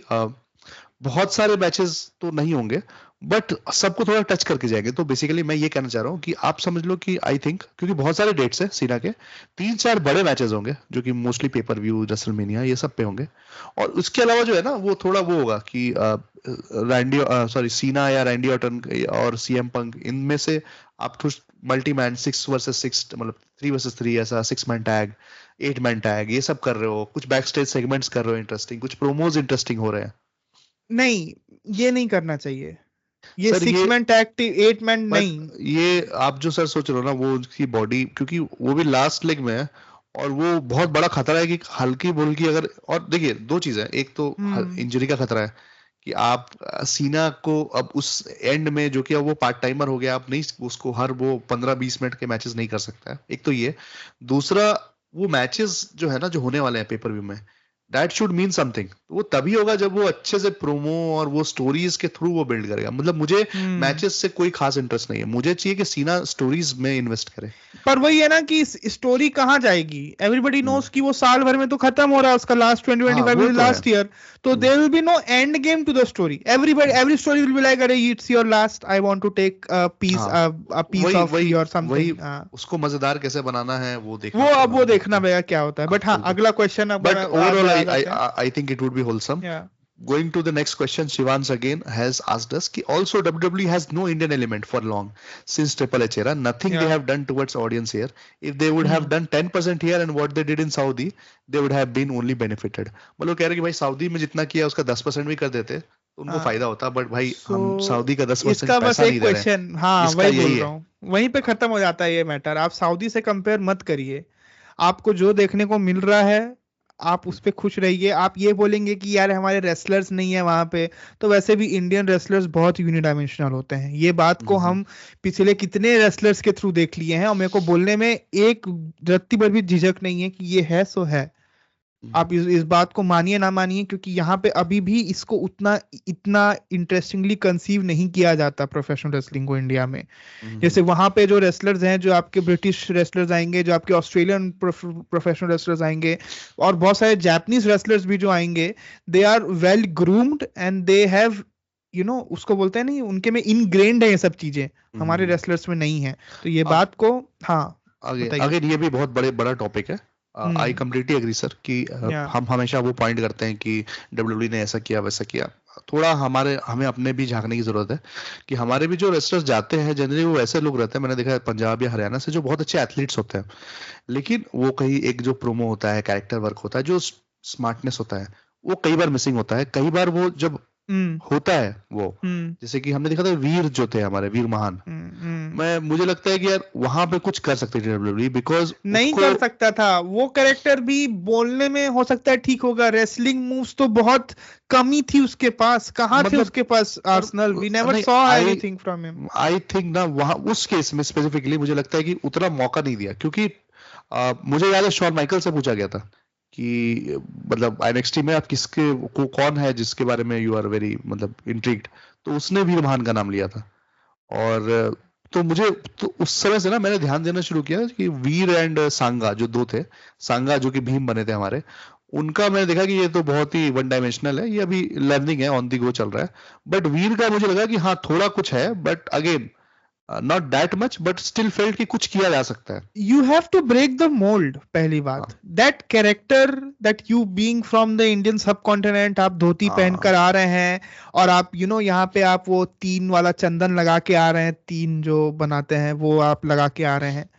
बहुत सारे मैचेस तो नहीं होंगे, बट सबको थोड़ा टच करके जाएंगे। तो बेसिकली मैं ये कहना चाह रहा हूँ कि आप समझ लो कि आई थिंक, क्योंकि बहुत सारे डेट्स हैं सीना के, 3-4 बड़े मैचेस होंगे जो कि मोस्टली पेपर व्यू, रेसलमेनिया, ये सब पे होंगे। और उसके अलावा जो है ना, वो थोड़ा वो होगा कि रैंडी, सॉरी, सीना या रैंडी ऑर्टन और सीएम पंक, इनमें से आप कुछ मल्टी मैन 6 वर्सेस 6, मतलब 3 वर्सेस 3, ऐसा 6 मैन टैग, 8 मैन टैग, ये सब कर रहे हो, कुछ बैक स्टेज सेगमेंट्स कर रहे हो इंटरेस्टिंग, कुछ प्रोमोज इंटरेस्टिंग हो रहे हैं। नहीं, ये नहीं करना चाहिए, ये सर सिक्स ये, मैन टैग, 8 मैन बट नहीं। ये आप जो सर सोच रहे हो ना, वो उसकी बॉडी, क्योंकि वो भी लास्ट लेग में है, और वो बहुत बड़ा खतरा है कि हल्की बुल्की अगर, और देखिए दो चीजें हैं, एक तो हम्म इंजरी का खतरा है कि आप सीना को अब उस एंड में, जो कि अब वो पार्ट टाइमर हो गया, आप नहीं उसको हर वो 15-20 मिनट के मैचेस नहीं कर सकता है, एक तो ये। दूसरा, वो मैचेस जो है ना, जो होने वाले हैं पेपर व्यू में, दैट शुड मीन समथिंग। वो तभी होगा जब वो अच्छे से प्रोमो और वो स्टोरीज के थ्रू वो बिल्ड करेगा। मतलब मुझे हम्म मैचेस से कोई खास इंटरेस्ट नहीं है, मुझे चाहिए कि सीना स्टोरीज में इन्वेस्ट करे। पर वही है ना कि स्टोरी कहाँ जाएगी, एवरीबडी हम्म, नोस कि वो साल भर में तो खत्म हो रहा है उसका, लास्ट हाँ 2025 वो इज तो है। Last year. तो there will be no end game to the story, everybody, hmm, every story will be like अरे it's your last, I want to take peace, हाँ अ पीस वही ऑफ वही your वही, something. उसको मजेदार कैसे बनाना है वो वो देखना अब पड़ेगा वो मुझे देखना लगता है। पड़ेगा क्या होता है। बट हाँ हाँ बिल्कुल। अगला क्वेश्चन अब But आगे overall, आ जाते हैं। I think it would be wholesome. या Going to the next question, Shivans again has asked us कि also WWE has no Indian element for long since Triple H era. Nothing they या have done towards audience here. If they would have hmm done 10% here and what they did in Saudi, they would have been only benefited. मतलब कह रहे कि भाई Saudi में जितना किया उसका 10% भी कर देते तो उनको हाँ। फायदा होता, बट भाई सो हम सऊदी का 10% इसका बस पैसा एक नहीं दे रहे हैं। क्वेश्चन, हाँ इसका वही यही बोल रहा है। हूँ, वहीं पे खत्म हो जाता है ये मैटर। आप सऊदी से कंपेयर मत करिए, आपको जो देखने को मिल रहा है आप उस पे खुश रहिए। आप ये बोलेंगे कि यार हमारे रेसलर्स नहीं है वहां पे, तो वैसे भी इंडियन रेसलर्स बहुत यूनिडायमेंशनल होते हैं, ये बात को हम्म, हम पिछले कितने रेसलर्स के थ्रू देख लिए हैं, और मेरे को बोलने में एक रत्ती भर भी झिझक नहीं है कि ये है सो है। हम्म, आप इस बात को मानिए ना मानिए, क्योंकि यहाँ पे अभी भी इसको उतना इतना इंटरेस्टिंगली कंसीव नहीं किया जाता प्रोफेशनल रेसलिंग को इंडिया में। हम्म, जैसे वहां पे जो रेसलर्स हैं, जो आपके ब्रिटिश रेसलर्स आएंगे, जो आपके ऑस्ट्रेलियन प्रोफेशनल रेसलर्स आएंगे, और बहुत सारे जापानीज रेसलर्स भी जो आएंगे, they are well groomed and they have उसको बोलते हैं नहीं, उनके में इनग्रेन्ड है ये सब चीजें, हमारे हम्म। रेसलर्स में नहीं है। तो ये हाँ, बात को, हाँ अगेन बताइए। अगेन ये भी बहुत बड़ा टॉपिक है। आई हम्म कम्प्लीटली एग्री सर कि या हम हमेशा वो पॉइंट करते हैं कि डब्ल्यूडब्ल्यू ने ऐसा किया वैसा किया। थोड़ा हमें अपने भी झांकने की जरूरत है कि हमारे भी जो रेसलर्स जाते हैं जनरली वो ऐसे लोग रहते हैं, मैंने देखा है पंजाब या हरियाणा से, जो बहुत अच्छे एथलीट्स होते हैं, लेकिन वो कहीं एक जो प्रोमो होता है, कैरेक्टर वर्क होता है, जो स्मार्टनेस होता है, वो कई बार मिसिंग होता है। कई बार वो जब हम्म होता है वो, हम्म जैसे कि हमने देखा था वीर जो थे हमारे, वीर महान, हम्म। मुझे लगता है कि यार वहां पे कुछ कर सकती थी डब्ल्यूडब्ल्यूई, बिकॉज नहीं उसको, कर सकता था वो कैरेक्टर भी, बोलने में हो सकता है ठीक होगा, रेसलिंग मूव्स तो बहुत कमी थी उसके पास, कहाँ थे मतलब, उसके पास और आर्सेनल, वी नेवर नहीं, saw I anything from him. I think ना, वहां उस केस में स्पेसिफिकली मुझे लगता है कि उतना मौका नहीं दिया, क्योंकि मुझे याद है शॉन माइकल से पूछा गया था कि मतलब एनएक्सटी में आप कौन है जिसके बारे में यू आर वेरी मतलब इंट्रिग्ड, तो उसने वीर महान का नाम लिया था। और तो मुझे, तो उस समय से ना मैंने ध्यान देना शुरू किया कि वीर एंड सांगा जो दो थे, सांगा जो कि भीम बने थे हमारे, उनका मैंने देखा कि ये तो बहुत ही वन डायमेंशनल है, ये अभी लर्निंग है, ऑन दी गो चल रहा है। बट वीर का मुझे लगा कि हाँ थोड़ा कुछ है, but again not that much, but still felt कि कुछ किया जा सकता है। You have to break the mold, पहली हाँ बात, that character, that you being from the Indian subcontinent, आप धोती हाँ, पहनकर आ रहे हैं, और आप यहाँ पे आप वो 3 वाला चंदन लगा के आ रहे हैं, 3 जो बनाते हैं वो आप लगा के आ रहे हैं,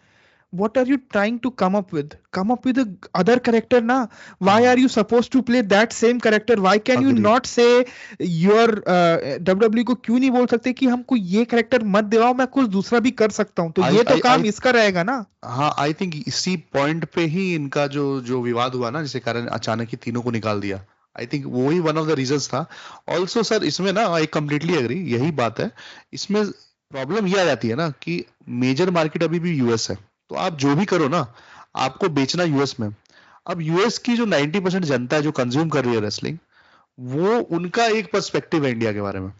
what are you trying to come up with? Come up with a other character na. Why are you supposed to play that same character? Why can you Agreed. not say your WWE को क्यों नहीं बोल सकते कि हमको ये character मत दिलाओ, मैं कुछ दूसरा भी कर सकता हूँ, तो I ये तो I काम I इसका रहेगा ना. हाँ, आई थिंक इसी पॉइंट पे ही इनका जो जो विवाद हुआ ना, जिसके कारण अचानक ही तीनों को निकाल दिया. आई थिंक वो ही वन ऑफ द रीजंस था. ऑल्सो सर, इसमें ना आई कम्प्लीटली एग्री, यही बात है. इसमें प्रॉब्लम ये आ जाती है ना कि मेजर मार्केट अभी भी यूएस है, तो आप जो भी करो ना, आपको बेचना यूएस में. अब यूएस की जो 90% जनता है जो कंज्यूम कर रही है रेसलिंग, वो उनका एक पर्सपेक्टिव है इंडिया के बारे में.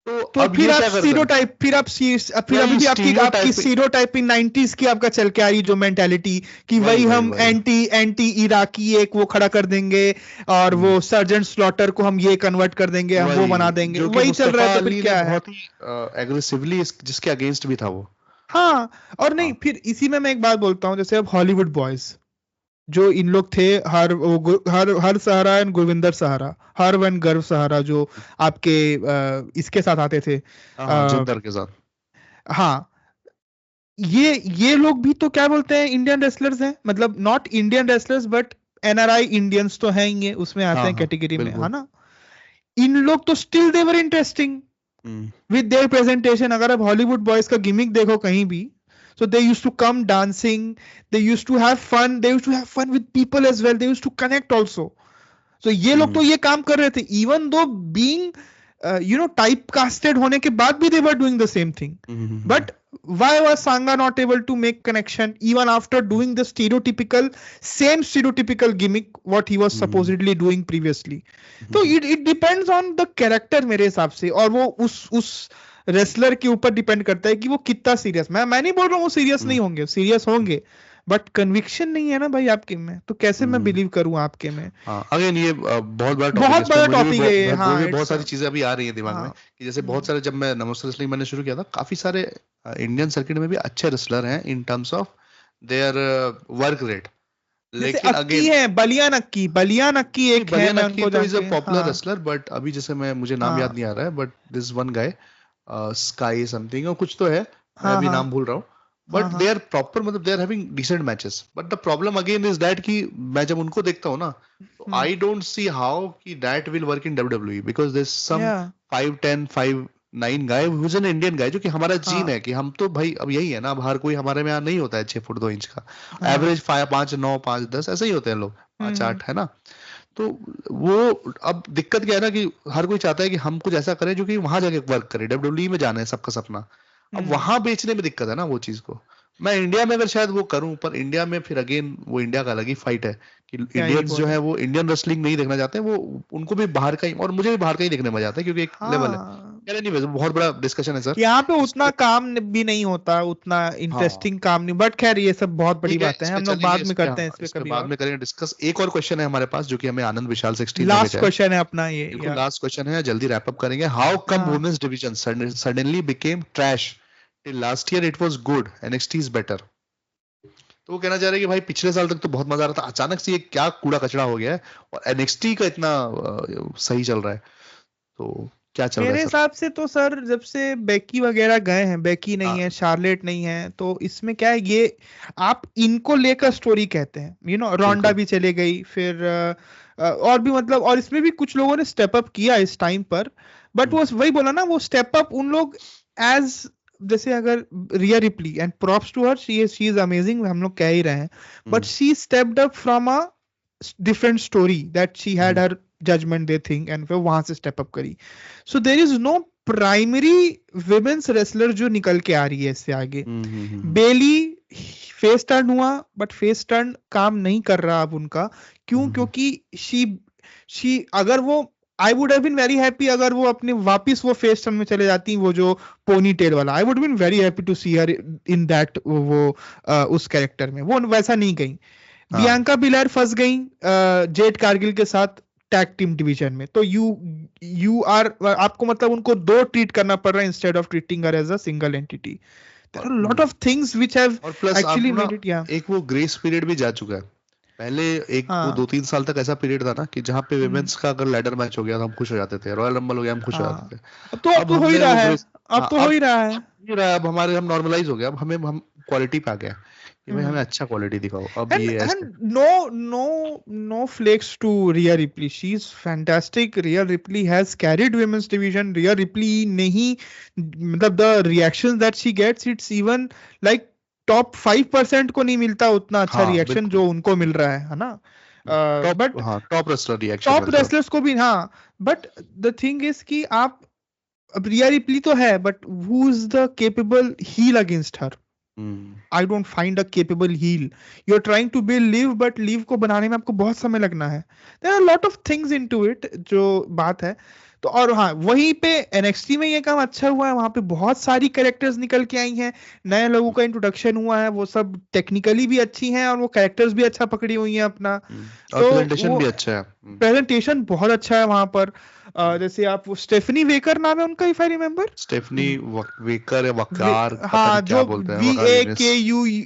तो तो अब फिर ये आप क्या करते हैं, स्टीरियोटाइप, फिर अभी वही भी आपकी स्टीरियोटाइप. स्टीरियोटाइपिंग 90s की आपका चल के आ रही जो मेंटालिटी कि वही वही वही हम वही एंटी इराकी एक वो खड़ा कर देंगे और वो सर्जेंट स्लॉटर को हम ये कन्वर्ट कर देंगे, हम वो बना वही देंगे, जो कि वही चल रहा मुस्तफा है. तो फिर अली ने क्या है? बहुत ही एग्रेसिवली जिसके अगेंस्ट भी था वो. हाँ. और नहीं, हाँ. फिर इसी में मैं एक बात बोलता हूँ, जैसे अब हॉलीवुड बॉयज जो इन लोग थे, हर सहारा एंड गुरविंदर सहारा, हर वन गर्व सहारा, जो आपके इसके साथ आते थे. हाँ, जिंदर के साथ. हाँ, ये लोग भी तो क्या बोलते हैं, इंडियन रेसलर्स हैं. मतलब not Indian wrestlers but NRI Indians तो हैं ही, उसमें आते हाँ हैं हाँ, कैटेगरी में, है बिल्कुल. ना. इन लोग तो still their interesting hmm. With their presentation. अगर आप हॉलीवुड बॉयज का गिमिक देखो कहीं भी, so they used to come dancing, they used to have fun, they used to have fun with people as well, they used to connect also. So ये लोग तो ये काम कर रहे थे, even though being type casted होने के बाद भी they were doing the same thing. But why was Sangha not able to make connection even after doing the same stereotypical gimmick what he was supposedly doing previously? तो it depends on the character मेरे हिसाब से, और वो उस wrestler के ऊपर depend करता है कि वो कितना सीरियस. मैं नहीं बोल रहा हूँ वो सीरियस नहीं होंगे, सीरियस होंगे, बट कन्विक्शन नहीं है ना भाई आपके में, तो कैसे मैं बिलीव करूं आपके में. हाँ, अगेन ये बहुत बड़ा बहुत बड़ा टॉपिक टॉपिक है. हाँ, मुझे भी बहुत सारी चीजें अभी आ रही है दिमाग में, हाँ. कि जैसे बहुत सारे, जब मैं नमस्ते रेसलिंग मैंने शुरू किया था, काफी सारे इंडियन सर्किट में भी अच्छे रेसलर हैं in terms of their work rate. जैसे लेकिन अक्की अगेन है, बलियान अक्की एक है, मैं उनको तो इज अ जानते हैं. पॉपुलर हाँ, रेसलर, बट अभी जैसे मुझे नाम याद हाँ, नहीं आ रहा है, but this one guy sky something और कुछ तो है, मैं हाँ, अभी हाँ, नाम भूल रहा हूँ. हाँ, बट हाँ. दे आर प्रॉपर, मतलब they are having decent matches. But the problem again is that कि मैं जब उनको देखता हूँ ना, तो आई डोंट सी हाउ कि that will work in WWE, because there is some या 5'10", 5'9" guy who is an Indian guy, जो कि हमारा जीन है कि हम तो भाई अब यही है ना, अब हर कोई हमारे में यहाँ नहीं होता है 6 फुट 2 इंच का. एवरेज 5'9", 5'10" ऐसे ही होते हैं लोग, 5'8", है ना. तो वो, अब दिक्कत क्या है ना कि हर कोई चाहता है कि हम कुछ ऐसा करें जो कि वहां जाके वर्क करे. डब्ल्यूडब्ल्यूई में जाना है सबका सपना. अब वहां बेचने में दिक्कत है ना वो चीज को. मैं इंडिया में अगर शायद वो करूं, पर इंडिया में फिर अगेन वो इंडिया का अलग ही फाइट है कि क्या ही इंडियंस जो बोले. है वो इंडियन रेसलिंग नहीं देखना चाहते हैं, वो उनको भी बाहर का ही, और मुझे भी बाहर का ही देखने में मजा आता है, क्योंकि एक लेवल है. हाँ, यार एनीवेज, बहुत बड़ा डिस्कशन है सर. यहाँ पे उतना इसको, काम भी नहीं होता, उतना हाँ इंटरेस्टिंग काम नहीं, बट खैर ये सब बहुत बड़ी ठीक है, बातें इस हैं, पे हम लोग चलेंगे, बाद में करते हैं इस पे इस पे कभी बाद और. में करेंगे डिस्कस. एक और क्वेश्चन है हमारे पास जो कि हमें आनंद विशाल 16 ने लास्ट भेजा है. क्वेश्चन है अपना ये, बिल्कुल या लास्ट क्वेश्चन है, जल्दी रैप अप करेंगे. हाउ कम हाँ. Women's division suddenly became trash till last year it was good, NXT is better. तो वो कहना चाह रहे हैं कि भाई पिछले साल तक तो बहुत मजा आ रहा था, अचानक से ये क्या कूड़ा कचड़ा हो गया है और एनएक्सटी का इतना सही चल रहा है. तो क्या चल रहा मेरे है सर? हिसाब से तो सर, जब से बेकी वगैरह गए हैं, बेकी नहीं हाँ, है, शार्लेट नहीं है, तो इसमें क्या है, ये आप इनको लेकर स्टोरी कहते हैं, रोंडा बिल्कुल. भी चले गई, फिर और भी, मतलब, और इसमें भी कुछ लोगों ने स्टेप अप किया इस टाइम पर, बट वो वही बोला ना, वो स्टेप अप उन लोग एज, जैसे अगर Rhea Ripley, and props to her, she is amazing, हम लोग कह ही रहे हैं, but she stepped up from a different story that she had her judgement they think, and फिर वहां से स्टेप अप करी. So there is no primary women's wrestler जो निकल के आ रही है इससे आगे. बेली फेस टर्न हुआ, बट फेस टर्न काम नहीं कर रहा अब उनका. क्यों? क्योंकि शी अगर वो, I would have been very happy अगर वो अपने वापस वो फेस टर्न में चले जाती, वो जो पोनी टेल वाला, I would been very happy to see her in that, वो उस कैरेक्टर में वो वैसा नहीं गई. बियांका बिलर फंस गई जेट कारगिल के साथ टैग टीम डिवीजन में, तो यू आर, आपको मतलब उनको दो ट्रीट करना पड़ रहा है instead of treating her as a single entity. There are lot of things which have और प्लस एक्चुअली आपको मेड इट. या एक वो ग्रेस पीरियड भी जा चुका है. पहले एक वो 2-3 साल तक ऐसा पीरियड था ना कि जहाँ पे विमेन्स का अगर लैडर मैच हो गया तो हम खुश हो जाते थे, रॉयल रंबल हो गया हम खुश हो जाते थे. अब तो हो ही रहा है, अब तो हो ही रहा है. अब हमारे हम नॉर्मलाइज हो गया, अब हम क्वालिटी पे आ गया कि कि भाई हमें अच्छा क्वालिटी दिखाओ। अब And ये ऐसे and no flakes to Rhea Ripley. She's fantastic. Rhea Ripley has carried women's division. Rhea Ripley नहीं मतलब the reactions that she gets, it's even like top 5% को नहीं मिलता उतना अच्छा हाँ रिएक्शन बिल्कुल जो उनको मिल रहा है ना? टॉप, बट हाँ टॉप रेसलर रिएक्शन टॉप मिलता है। रेसलर्स को भी हाँ, बट द थिंग इज कि आप अब रिया रिप्ली तो है but who is the capable heel against her? I don't find a capable heel. You are trying to build Liv but Liv को बनाने में आपको बहुत समय लगना है. There are lot of things into it जो बात है. तो और हाँ वहीं पे एनएक्सटी में ये काम अच्छा हुआ है. वहां पे बहुत सारी कैरेक्टर्स निकल के आई हैं, नए लोगों का इंट्रोडक्शन हुआ है, वो सब टेक्निकली भी अच्छी हैं और वो कैरेक्टर्स भी अच्छा पकड़ी हुई हैं अपना. और तो प्रेजेंटेशन वो भी अच्छा है। प्रेजेंटेशन बहुत अच्छा है वहां पर. जैसे आप वो स्टेफनी वेकर नाम है उनका, if I remember. Stephanie Vaquer या वकार, पता हाँ नहीं क्या जो बोलते हैं,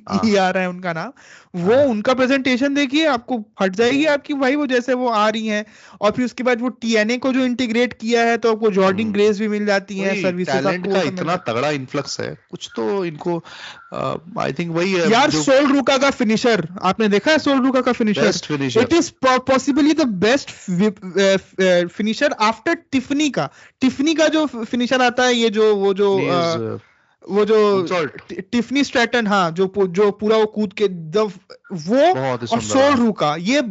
VAKUER है उनका नाम. वो हाँ उनका प्रेजेंटेशन देखिए आपको फट जाएगी आपकी भाई, वो जैसे वो आ रही हैं. और फिर उसके बाद वो TNA को जो इंटीग्रेट किया है तो आपको जॉर्डिन ग्रेस भी मिल जाती हैं, वही सर्विसेज टैलेंट आपको का वो सब मिल इतना जाती तगड़ा इन्फ्लक्स है, कुछ तो इनको आई थिंक वही है हैं. यार जो सोल रूका का फिनिशर आपने देखा है? सोल रूका का finisher, best finisher. It is possibly the best finisher after Tiffany का. टिफनी का जो फिनिशर आता है, ये जो वो जो टिफनी स्ट्रैटन, हाँ जो पूरा वो कूद के वो बहुत ही और सुंदर सोल है। रूका, ये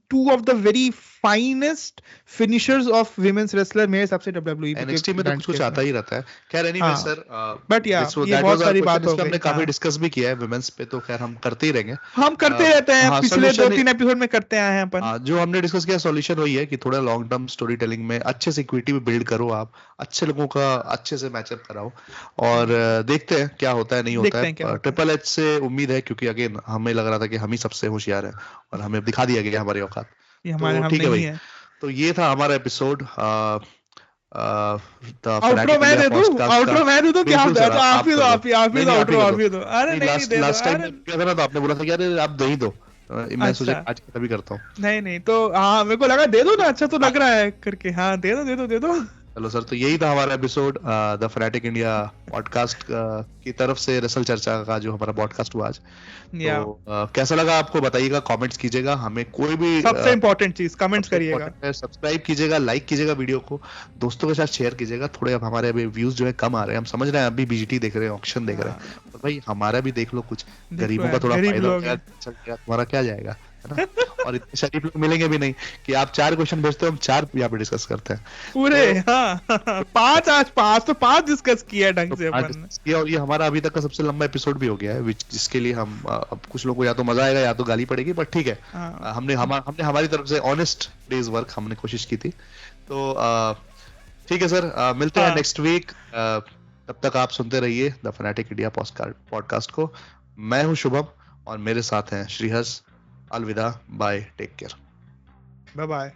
two of the very finest finishers of women's wrestler मेरे हिसाब से WWE एनएक्सटी में तो कुछ कुछ आता ही रहता है। खैर एनीवे हाँ. सर, बट या ये बहुत सारी बात हो गई. हमने काफी हाँ. डिस्कस भी किया है विमेंस पे, तो खैर हम करते ही रहेंगे। हम करते रहते हैं, हाँ, पिछले solution 2-3 एपिसोड में करते आए हैं अपन. जो हमने डिस्कस किया सॉल्यूशन वही है कि थोड़ा लॉन्ग टर्म स्टोरी टेलिंग में अच्छे से इक्विटी भी बिल्ड करो, आप अच्छे लोगों का अच्छे से मैचअप कराओ और देखते हैं क्या होता है नहीं होता है। ट्रिपल एच से उम्मीद है, क्योंकि अगेन हमें लग रहा था कि हम ही सबसे होशियार हैं और हमें दिखा दिया गया हमारी औकात। तो ठीक है भाई, तो ये था हमारा एपिसोड। आउटरो मैं दे दूं क्या होता है? तो आप ही दो आउटरो आप ही दो. अरे नहीं दे दो. लास्ट टाइम क्या था ना, तो आपने बोला था कि अरे आप दे ही दो, मैं सोचा आज तभी करता हूँ। नहीं तो हाँ मेरे को लगा दे दो ना, अच्छा तो लग रहा है करके. हाँ दे दो. चलो सर, तो यही था हमारा episode the fanatic India podcast की तरफ से रेसल चर्चा का जो हमारा पॉडकास्ट हुआ आज. तो कैसा लगा आपको बताइएगा, कमेंट्स कीजिएगा. हमें कोई भी सबसे इंपॉर्टेंट चीज कमेंट्स करिएगा, सब्सक्राइब कीजिएगा, लाइक कीजिएगा वीडियो को, दोस्तों के साथ शेयर कीजिएगा. थोड़े अब हमारे अभी व्यूज जो है कम आ रहे हैं, हम समझ रहे हैं, अभी BGT देख रहे हैं, ऑक्शन देख रहे हैं, तो भाई हमारा भी देख लो, कुछ गरीबों का थोड़ा फायदा हो गया, तुम्हारा क्या जाएगा, है ना. और इतने शरीफ लोग मिलेंगे भी नहीं कि आप 4 क्वेश्चन भेजते हो, हम 4 यहाँ पे डिस्कस करते हैं पूरे. हाँ 5 डिस्कस किया ढंग से अपन ने. और ये हमारा अभी तक का सबसे लंबा एपिसोड भी हो गया है, जिसके लिए हम अब कुछ लोगों को या तो मजा आएगा या तो गाली पड़ेगी, पर ठीक है. हमने हमारी तरफ से ऑनेस्ट डेज वर्क हमने कोशिश की थी. तो ठीक है सर, मिलते हैं नेक्स्ट वीक. तब तक आप सुनते रहिए द फैनेटिक इंडिया पॉडकास्ट को. मैं हूं शुभम और मेरे साथ हैं श्रीहर्ष. अलविदा, bye, take care, bye bye.